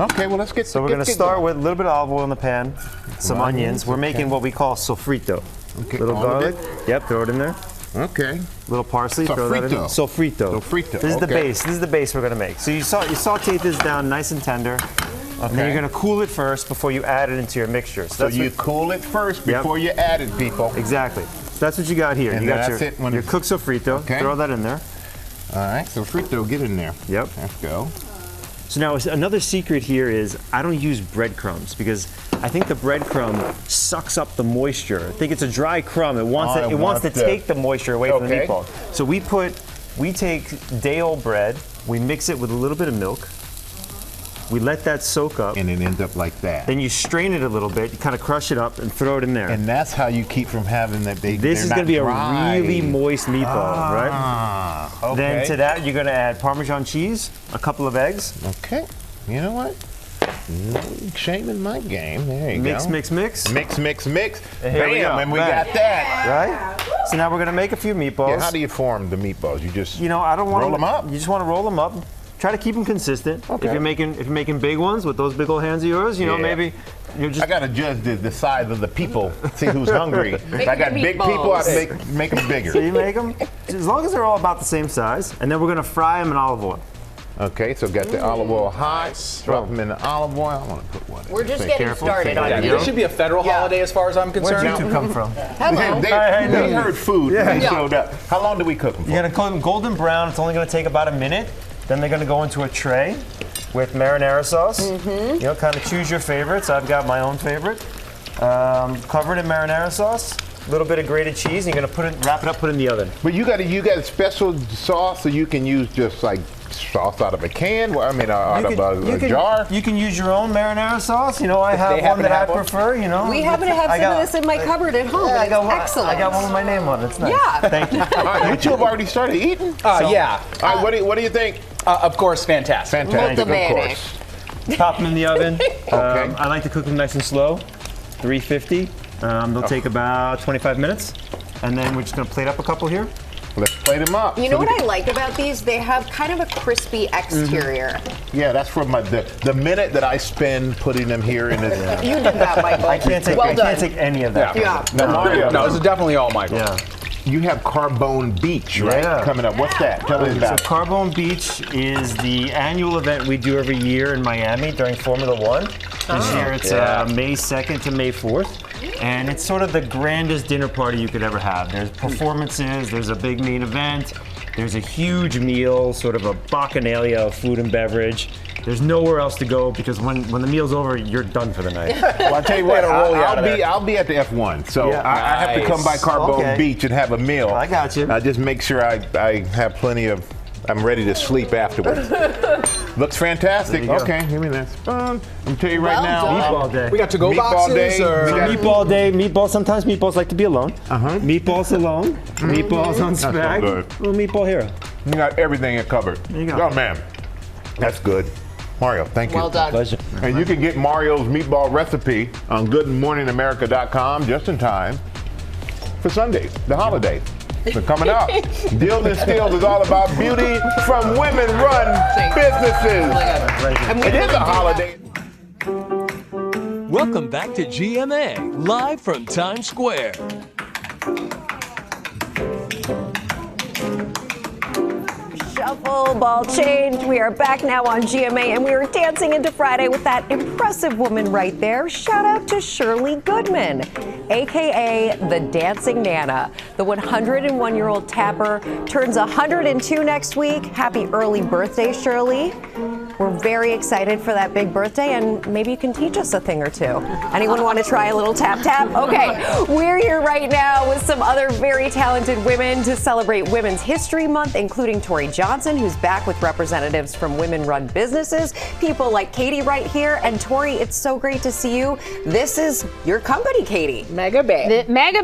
Okay, well, let's get So we're going to start with a little bit of olive oil in the pan, some onions. We're making what we call sofrito. Okay, little garlic. Yep, throw it in there. Okay. Little parsley, throw that in. Sofrito. Sofrito. This is the base. This is the base we're going to make. So you saute this down nice and tender. Okay. And then you're going to cool it first before you add it into your mixture. So you cool it first before you add it, people. Exactly. That's what you got here. And you got that's your cooked sofrito. Okay. Throw that in there. All right, sofrito, get in there. Yep. Let's go. So now another secret here is I don't use breadcrumbs because I think the breadcrumb sucks up the moisture. I think it's a dry crumb. It wants to take the moisture away from the meatball. So we take day-old bread, we mix it with a little bit of milk. We let that soak up. And it ends up like that. Then you strain it a little bit, you kind of crush it up and throw it in there. And that's how you keep from having that big. This is going to be a really moist meatball, right? Okay. Then to that, you're going to add Parmesan cheese, a couple of eggs. Okay. You know what? No shame in my game. There you go. Mix. Mix. And here we go. And we got that. Right? So now we're going to make a few meatballs. Yeah, how do you form the meatballs? You just I don't want roll them up? You just want to roll them up. Try to keep them consistent. Okay. If you're making big ones with those big old hands of yours, you know, maybe you're just. I gotta judge the size of the people, see who's hungry. If I got big people, I make them bigger. So you make them as long as they're all about the same size, and then we're gonna fry them in olive oil. Okay, so got the olive oil hot, drop them in the olive oil. I want to put one. We're just getting started on This should be a federal holiday as far as I'm concerned. Where'd you two come from? They heard food when they showed up. How long do we cook them for? You're gonna cook them golden brown. It's only gonna take about a minute. Then they're going to go into a tray with marinara sauce. You know, kind of choose your favorites. I've got my own favorite. Covered in marinara sauce. A little bit of grated cheese. And you're going to wrap it up, put it in the oven. But you got a special sauce, so you can use just like sauce out of a can? Well, I mean, out of a jar? You can use your own marinara sauce. You know, I have one that I prefer, you know. We happen to have some of this in my cupboard at home. Yeah, Excellent. I got one with my name on it. It's nice. Yeah. Thank you. All right, you two have already started eating? Yeah. All right, what do you think? Of course, fantastic. Fantastic, of course. Pop them in the oven. Okay. I like to cook them nice and slow, 350. They'll take about 25 minutes. And then we're just going to plate up a couple here. Let's plate them up. You know what I like about these? They have kind of a crispy exterior. Yeah, that's from the minute that I spend putting them here in this. You did that, Michael. I can't take any of that. Yeah. No, this is definitely all Michael. Yeah. You have Carbone Beach, right? Coming up. What's that? Tell us about it. So Carbone Beach is the annual event we do every year in Miami during Formula One. This year it's May 2nd to May 4th. And it's sort of the grandest dinner party you could ever have. There's performances, there's a big main event, there's a huge meal, sort of a bacchanalia of food and beverage. There's nowhere else to go because when the meal's over, you're done for the night. Well, I'll tell you what, I'll be at the F1, so I have to come by Carbone Beach and have a meal. I got you. I just make sure I have plenty of, I'm ready to sleep afterwards. Looks fantastic. Okay, give me that spoon. I'm tell you right now. Meatball day. We got to-go boxes or meatball day. Meatballs. Sometimes meatballs like to be alone. Meatballs alone. Meatballs on spag. Little meatball hero. You got everything covered. There you go. Oh man, that's good. Mario, thank you. Well done. Pleasure. And you can get Mario's meatball recipe on goodmorningamerica.com just in time for Sunday, the holiday. So coming up, Deals and Steals is all about beauty from women-run businesses. It is a holiday. Welcome back to GMA, live from Times Square. Shuffle, ball change. We are back now on GMA, and we are dancing into Friday with that impressive woman right there. Shout out to Shirley Goodman, aka the Dancing Nana. The 101-year-old tapper turns 102 next week. Happy early birthday, Shirley. We're very excited for that big birthday, and maybe you can teach us a thing or two. Anyone want to try a little tap tap? Okay, we're here right now with some other very talented women to celebrate Women's History Month, including Tori Johnson, who's back with representatives from women-run businesses, people like Katy right here. And Tori, it's so great to see you. This is your company, Katy. Mega Babe. Mega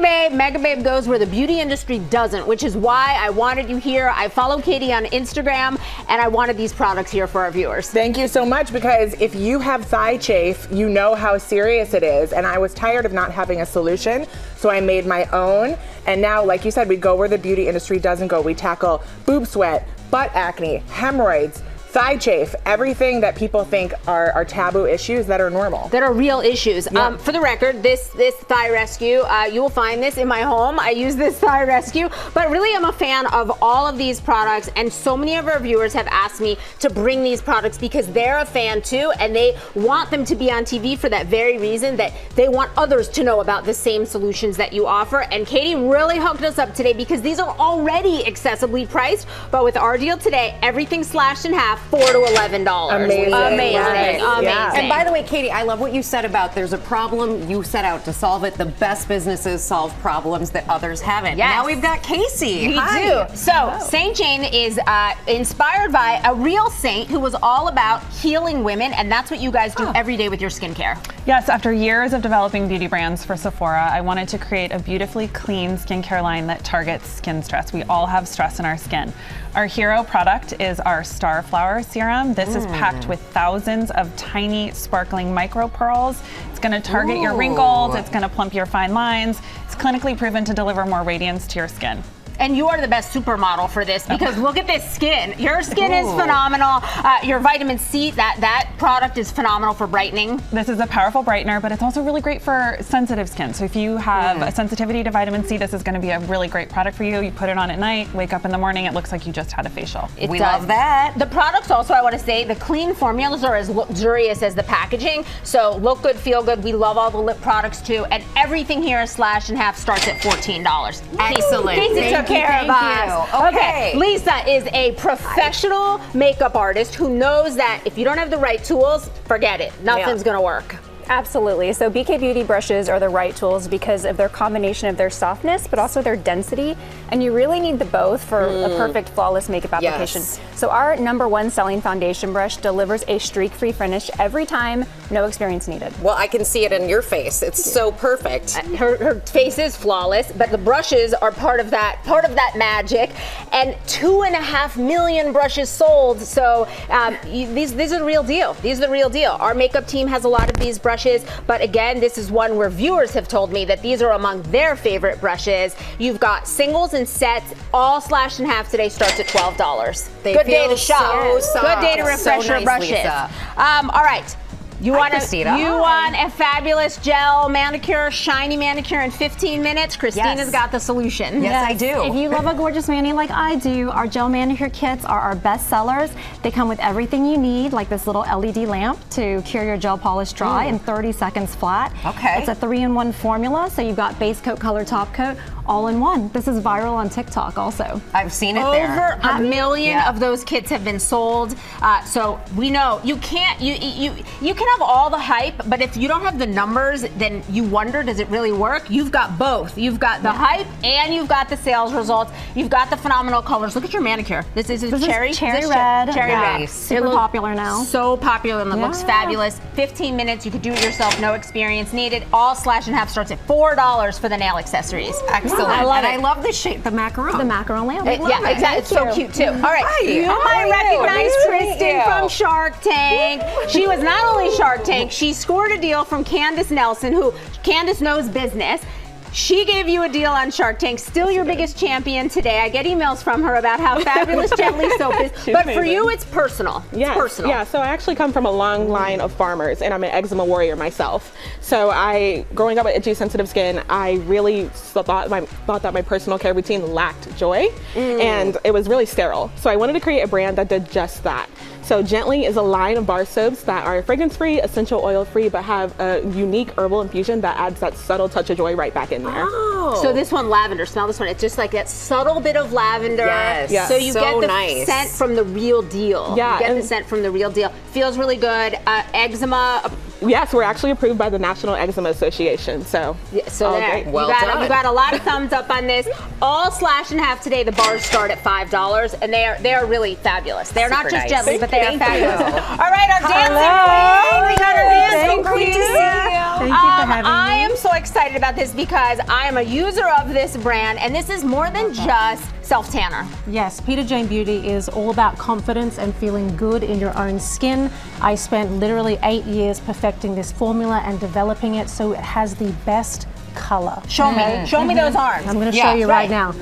Babe goes where the beauty industry doesn't, which is why I wanted you here. I follow Katy on Instagram, and I wanted these products here for our viewers. Thank you so much, because if you have thigh chafe, you know how serious it is. And I was tired of not having a solution, so I made my own. And now, like you said, we go where the beauty industry doesn't go. We tackle boob sweat, butt acne, hemorrhoids, thigh chafe, everything that people think are taboo issues that are normal. That are real issues. Yeah. For the record, this thigh rescue, you will find this in my home. I use this thigh rescue, but really I'm a fan of all of these products, and so many of our viewers have asked me to bring these products because they're a fan too, and they want them to be on TV for that very reason, that they want others to know about the same solutions that you offer. And Katy really hooked us up today because these are already accessibly priced, but with our deal today, everything slashed in half, $4 to $11. Amazing. Amazing. And by the way, Katy, I love what you said about there's a problem, you set out to solve it. The best businesses solve problems that others haven't. Yes. Now we've got Casey. We Hi. do. So Saint Jane is inspired by a real saint who was all about healing women, and that's what you guys do every day with your skincare. Yes, after years of developing beauty brands for Sephora, I wanted to create a beautifully clean skincare line that targets skin stress. We all have stress in our skin. Our hero product is our Starflower Serum. This is packed with thousands of tiny, sparkling micro pearls. It's going to target your wrinkles. It's going to plump your fine lines. It's clinically proven to deliver more radiance to your skin. And you are the best supermodel for this, because look at this skin. Your skin is phenomenal. Your vitamin C, that product is phenomenal for brightening. This is a powerful brightener, but it's also really great for sensitive skin. So if you have a sensitivity to vitamin C, this is going to be a really great product for you. You put it on at night, wake up in the morning, it looks like you just had a facial. We love that. The products also, I want to say, the clean formulas are as luxurious as the packaging. So look good, feel good. We love all the lip products too. And everything here is slashed in half, starts at $14. Excellent. Casey took care of us. Okay. Lisa is a professional makeup artist who knows that if you don't have the right tools, forget it. Nothing's going to work. Absolutely. So BK Beauty brushes are the right tools because of their combination of their softness, but also their density. And you really need the both for a perfect, flawless makeup application. Yes. So our #1 selling foundation brush delivers a streak-free finish every time, no experience needed. Well, I can see it in your face. It's so perfect. Her face is flawless, but the brushes are part of that magic. And 2.5 million brushes sold. So these are the real deal. These are the real deal. Our makeup team has a lot of these brushes, but again, this is one where viewers have told me that these are among their favorite brushes. You've got singles and sets, all slashed in half today, starts at $12. They Good day to feel shop. so soft. Good day to refresh So your nice, brushes. Lisa. All right. You want Christina. a fabulous gel manicure, shiny manicure in 15 minutes? Christina's got the solution. Yes, I do. If you love a gorgeous mani like I do, our gel manicure kits are our best sellers. They come with everything you need, like this little LED lamp to cure your gel polish dry in 30 seconds flat. Okay. It's a 3-in-1 formula, so you've got base coat, color, top coat, all in one. This is viral on TikTok also. I've seen it Over there. a million of those kits have been sold. So we know you can't, you can have all the hype, but if you don't have the numbers, then you wonder, does it really work? You've got both. You've got the hype and you've got the sales results. You've got the phenomenal colors. Look at your manicure. This is cherry red. Cherry red. Super popular now. So popular and it looks fabulous. 15 minutes, you could do it yourself, no experience needed. All slash and half starts at $4 for the nail accessories. Excellent. I love and it. I love the shape, the macaron. The macaron lamp. Yeah, exactly. It's so cute too. All right, you might recognize Tristan from Shark Tank. She was not only Shark Tank, she scored a deal from Candace Nelson, who Candace knows business. She gave you a deal on Shark Tank, still your biggest champion today. I get emails from her about how fabulous Gently soap is, but for you it's personal. It's personal. Yeah, so I actually come from a long line of farmers and I'm an eczema warrior myself. So growing up with itchy sensitive skin, I really thought that my personal care routine lacked joy and it was really sterile. So I wanted to create a brand that did just that. So Gently is a line of bar soaps that are fragrance-free, essential oil-free, but have a unique herbal infusion that adds that subtle touch of joy right back in there. Oh. So this one, lavender, smell this one. It's just like that subtle bit of lavender. Yes. So you get the nice. scent from the real deal. Yeah, You get the scent from the real deal. Feels really good. Eczema. Yes, we're actually approved by the National Eczema Association. So, So there, Well you done. got a lot of thumbs up on this. All slash and half today. The bars start at $5, and they are really fabulous. They're not Super just nice. Gently, but they are Thank fabulous. you. All right, our dancing queen. We got our dancing Thank queen. you. Thank you for having I me. am so excited about this because I am a user of this brand, and this is more than just self-tanner. Yes, Peter Jane Beauty is all about confidence and feeling good in your own skin. I spent literally 8 years perfecting this formula and developing it so it has the best color. Show me those arms. I'm going to show you right now.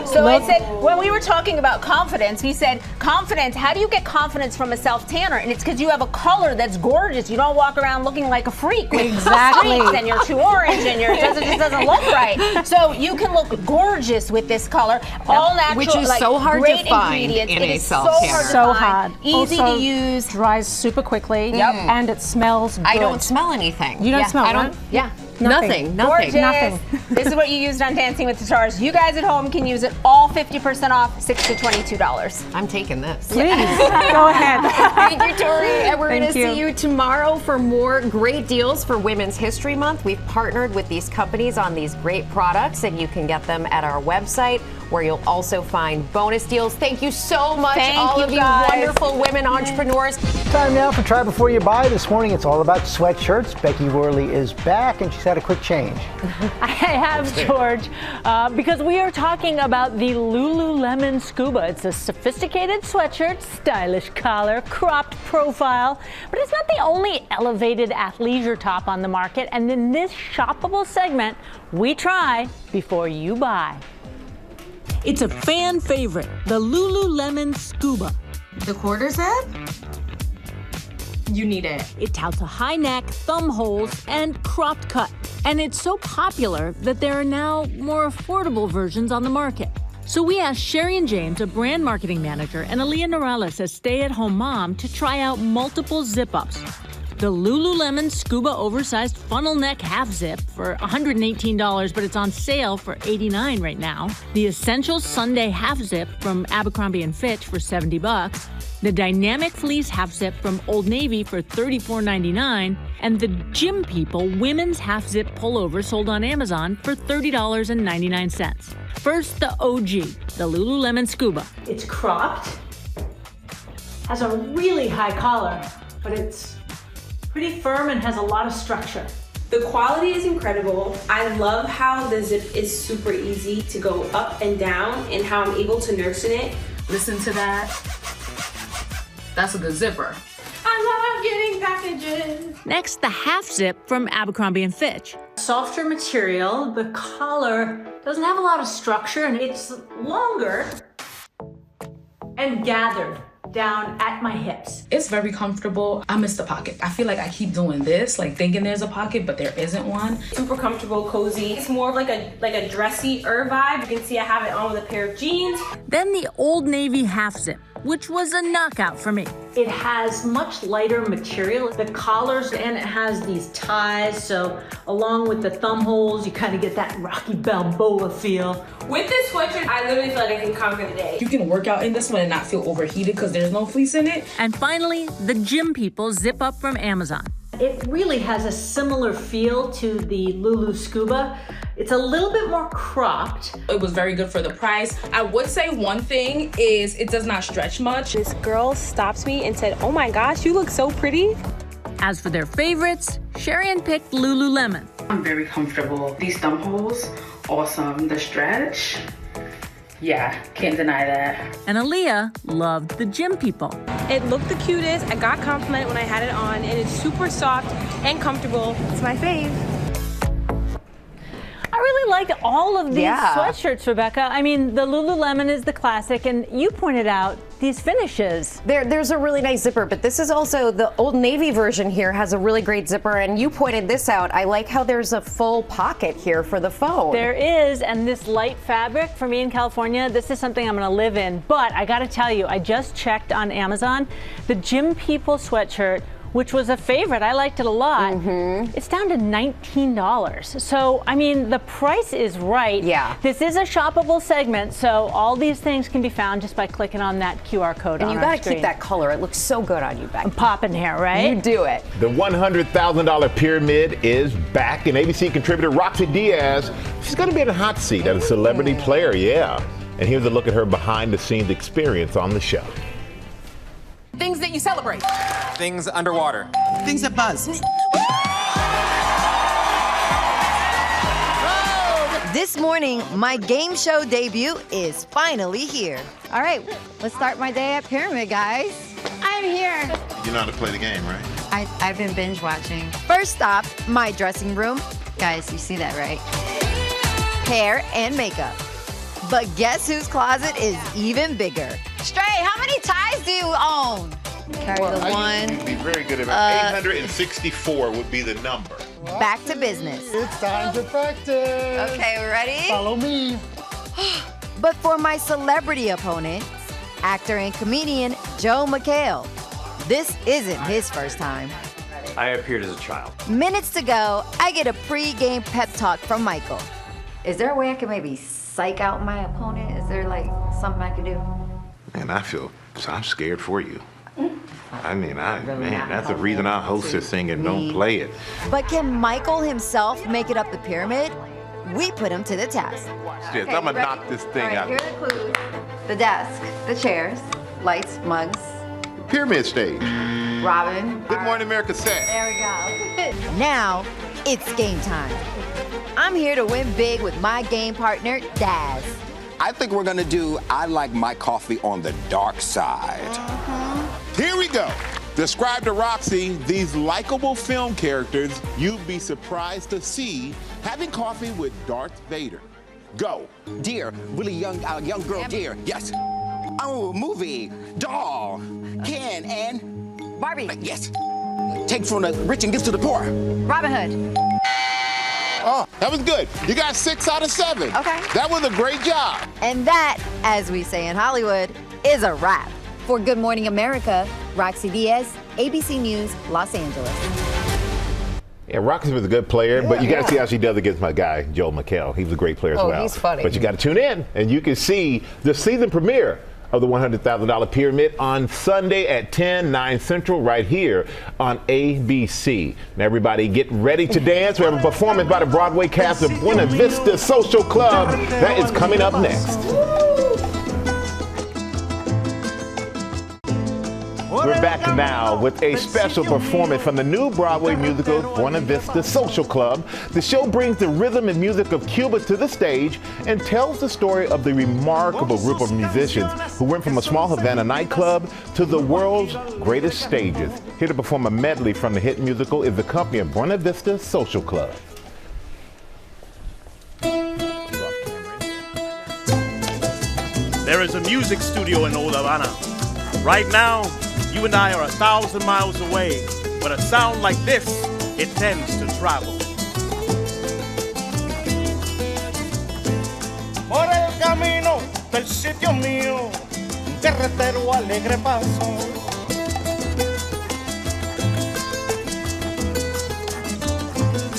So I said, when we were talking about confidence, we said, confidence, how do you get confidence from a self-tanner? And it's because you have a color that's gorgeous. You don't walk around looking like a freak with Exactly. streaks and you're too orange and it just doesn't look right. So you can look gorgeous with this color. All natural, Which is like, so hard great to find ingredients. in It a is so self-tanner. hard to So find, hard. easy Also, to use. dries super quickly. Yep. And it smells good. I don't smell anything. You don't smell, I right? don't. Yeah. Nothing. Nothing. Gorgeous. Nothing. This is what you used on Dancing with the Stars. You guys at home can use it all 50% off, $6 to $22. I'm taking this. Please, go ahead. Thank you, Tori. And we're going to Thank see you tomorrow for more great deals for Women's History Month. We've partnered with these companies on these great products, and you can get them at our website, where you'll also find bonus deals. Thank you so much, all of you wonderful women entrepreneurs. Time now for Try Before You Buy. This morning it's all about sweatshirts. Becky Worley is back and she's had a quick change. I have, George, because we are talking about the Lululemon Scuba. It's a sophisticated sweatshirt, stylish collar, cropped profile, but it's not the only elevated athleisure top on the market. And in this shoppable segment, we try before you buy. It's a fan favorite, the Lululemon Scuba. The quarter zip? You need it. It touts a high neck, thumb holes, and cropped cut. And it's so popular that there are now more affordable versions on the market. So we asked Sherry and James, a brand marketing manager, and Aaliyah Norales, a stay-at-home mom, to try out multiple zip-ups. The Lululemon Scuba Oversized Funnel Neck Half Zip for $118, but it's on sale for $89 right now. The Essential Sunday Half Zip from Abercrombie & Fitch for $70. The Dynamic Fleece Half Zip from Old Navy for $34.99. And the Gym People Women's Half Zip Pullover sold on Amazon for $30.99. First, the OG, the Lululemon Scuba. It's cropped, has a really high collar, but it's pretty firm and has a lot of structure. The quality is incredible. I love how the zip is super easy to go up and down and how I'm able to nurse in it. Listen to that. That's a good zipper. I love getting packages. Next, the Half Zip from Abercrombie & Fitch. Softer material, the collar doesn't have a lot of structure and it's longer and gathered down at my hips. It's very comfortable. I miss the pocket. I feel like I keep doing this, like thinking there's a pocket, but there isn't one. Super comfortable, cozy. It's more of like a dressier vibe. You can see I have it on with a pair of jeans. Then the Old Navy Half Zip, which was a knockout for me. It has much lighter material, the collars, and it has these ties, so along with the thumb holes, you kind of get that Rocky Balboa feel. With this sweatshirt, I literally feel like I can conquer the day. You can work out in this one and not feel overheated because there's no fleece in it. And finally, the Gym People Zip Up from Amazon. It really has a similar feel to the Lulu Scuba. It's a little bit more cropped. It was very good for the price. I would say one thing is it does not stretch much. This girl stopped me and said, "Oh my gosh, you look so pretty." As for their favorites, Sharian picked Lululemon. I'm very comfortable. These thumb holes, awesome. The stretch, yeah, can't deny that. And Aaliyah loved the Gym People. It looked the cutest. I got complimented when I had it on, and it's super soft and comfortable. It's my fave. I really liked all of these sweatshirts, Rebecca. I mean, the Lululemon is the classic, and you pointed out these finishes. There's a really nice zipper, but this is also the Old Navy version here has a really great zipper, and you pointed this out. I like how there's a full pocket here for the phone. There is, and this light fabric for me in California, this is something I'm gonna live in. But I gotta tell you, I just checked on Amazon, the Gym People sweatshirt, which was a favorite. I liked it a lot. It's down to $19. So, I mean, the price is right. Yeah. This is a shoppable segment, so all these things can be found just by clicking on that QR code on our screen. And you gotta keep that color. It looks so good on you, Becky. I'm popping here, right? You do it. The $100,000 pyramid is back, and ABC contributor Roxy Diaz, she's gonna be in a hot seat as a celebrity player, yeah. And here's a look at her behind-the-scenes experience on the show. Things that you celebrate. Things underwater. Things that buzz. This morning, my game show debut is finally here. All right, let's start my day at Pyramid, guys. I'm here. You know how to play the game, right? I've been binge watching. First stop, my dressing room. Guys, you see that, right? Hair and makeup. But guess whose closet is even bigger? Stray, how many ties do you own? Carry the one. You'd be very good at it. 864 would be the number. Back to business. It's time to practice. Okay, ready? Follow me. But for my celebrity opponent, actor and comedian Joe McHale, this isn't his first time. I appeared as a child. Minutes to go, I get a pre-game pep talk from Michael. Is there a way I can maybe psych out my opponent? Is there like something I can do? Man, I'm scared for you. I mean, that's the reason I host this thing and don't play it. But can Michael himself make it up the pyramid? We put him to the task. Shit, I'm gonna knock this thing out. Here are the clues. The desk, the chairs, lights, mugs. Pyramid stage. Robin. Good Morning America set. There we go. Now, it's game time. I'm here to win big with my game partner, Daz. I think we're gonna do I like my coffee on the dark side. Here we go. Describe to Roxy these likable film characters you'd be surprised to see having coffee with Darth Vader. Go. Dear, really young girl, dear. Yes. Oh, movie, doll, Ken, and Barbie. Yes. Take from the rich and give to the poor. Robin Hood. Oh, that was good. You got 6 out of 7. Okay. That was a great job. And that, as we say in Hollywood, is a wrap. For Good Morning America, Roxy Diaz, ABC News, Los Angeles. Yeah, Roxy was a good player, but you got to see how she does against my guy, Joel McHale. He was a great player as well. Oh, he's funny. But you got to tune in, and you can see the season premiere of the $100,000 Pyramid on Sunday at 10, 9 Central, right here on ABC. And everybody get ready to dance. We have a performance by the Broadway cast of Buena Vista Social Club. That is coming up next. We're back now with a special performance from the new Broadway musical, Buena Vista Social Club. The show brings the rhythm and music of Cuba to the stage and tells the story of the remarkable group of musicians who went from a small Havana nightclub to the world's greatest stages. Here to perform a medley from the hit musical is the company of Buena Vista Social Club. There is a music studio in Old Havana. Right now, you and I are 1,000 miles away, but a sound like this, it tends to travel. Por el camino del sitio mío, un carretero alegre paso.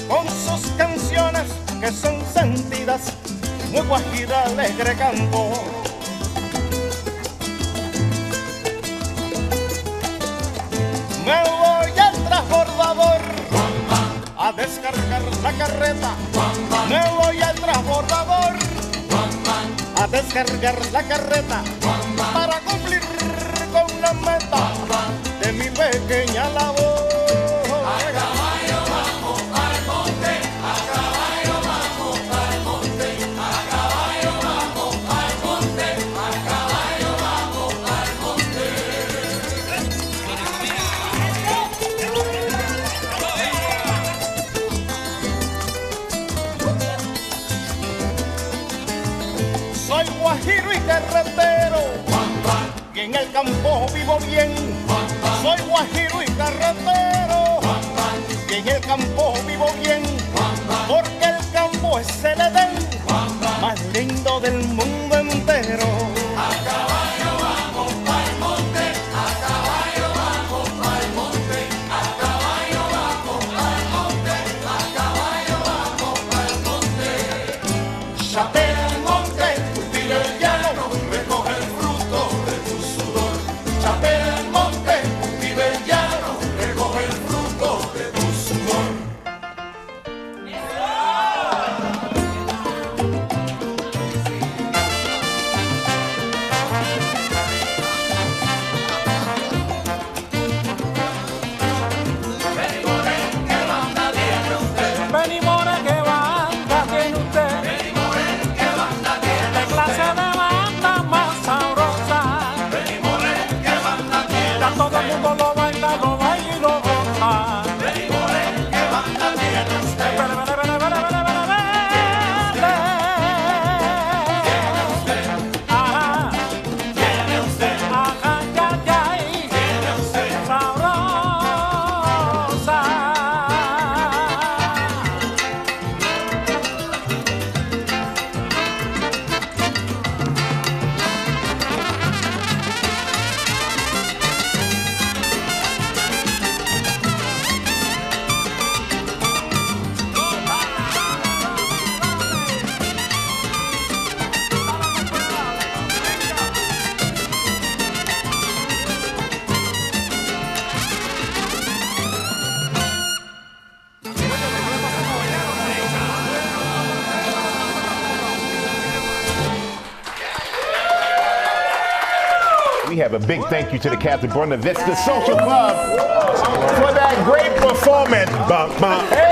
Con sus canciones que son sentidas, muy guajira alegre canto. Me voy al transbordador a descargar la carreta. Me voy al transbordador a descargar la carreta para cumplir con la meta de mi pequeña labor. A caballo vamos al monte, a caballo vamos al monte, a caballo vamos al monte, a caballo vamos al monte. Soy guajiro y carretero, y en el campo vivo bien. Soy guajiro y carretero, y en el campo vivo bien. Porque el campo es el Edén más lindo del mundo entero. A caballo vamos pa'l monte, a caballo vamos pa'l monte, a caballo vamos pa'l monte, a caballo vamos pa'l monte. Chapea el monte, cultiva el llano, recoge el fruto de tu sudor. Chapea el monte, cultiva el llano, recoge el fruto de tu sudor. Benny More, ¿qué banda tiene usted? Benny More, ¿qué banda tiene? ¿Qué clase de banda más sabrosa? Benny More, ¿qué banda tiene? Ya todo el mundo lo baila y lo goza. Benny More, ¿qué banda tiene usted? Tiene usted, ajá, tiene usted, ajá, ya, tiene usted, sabrosa. We have a big thank you to the cast of Buena Vista Social Club for that great performance. Bum, bum.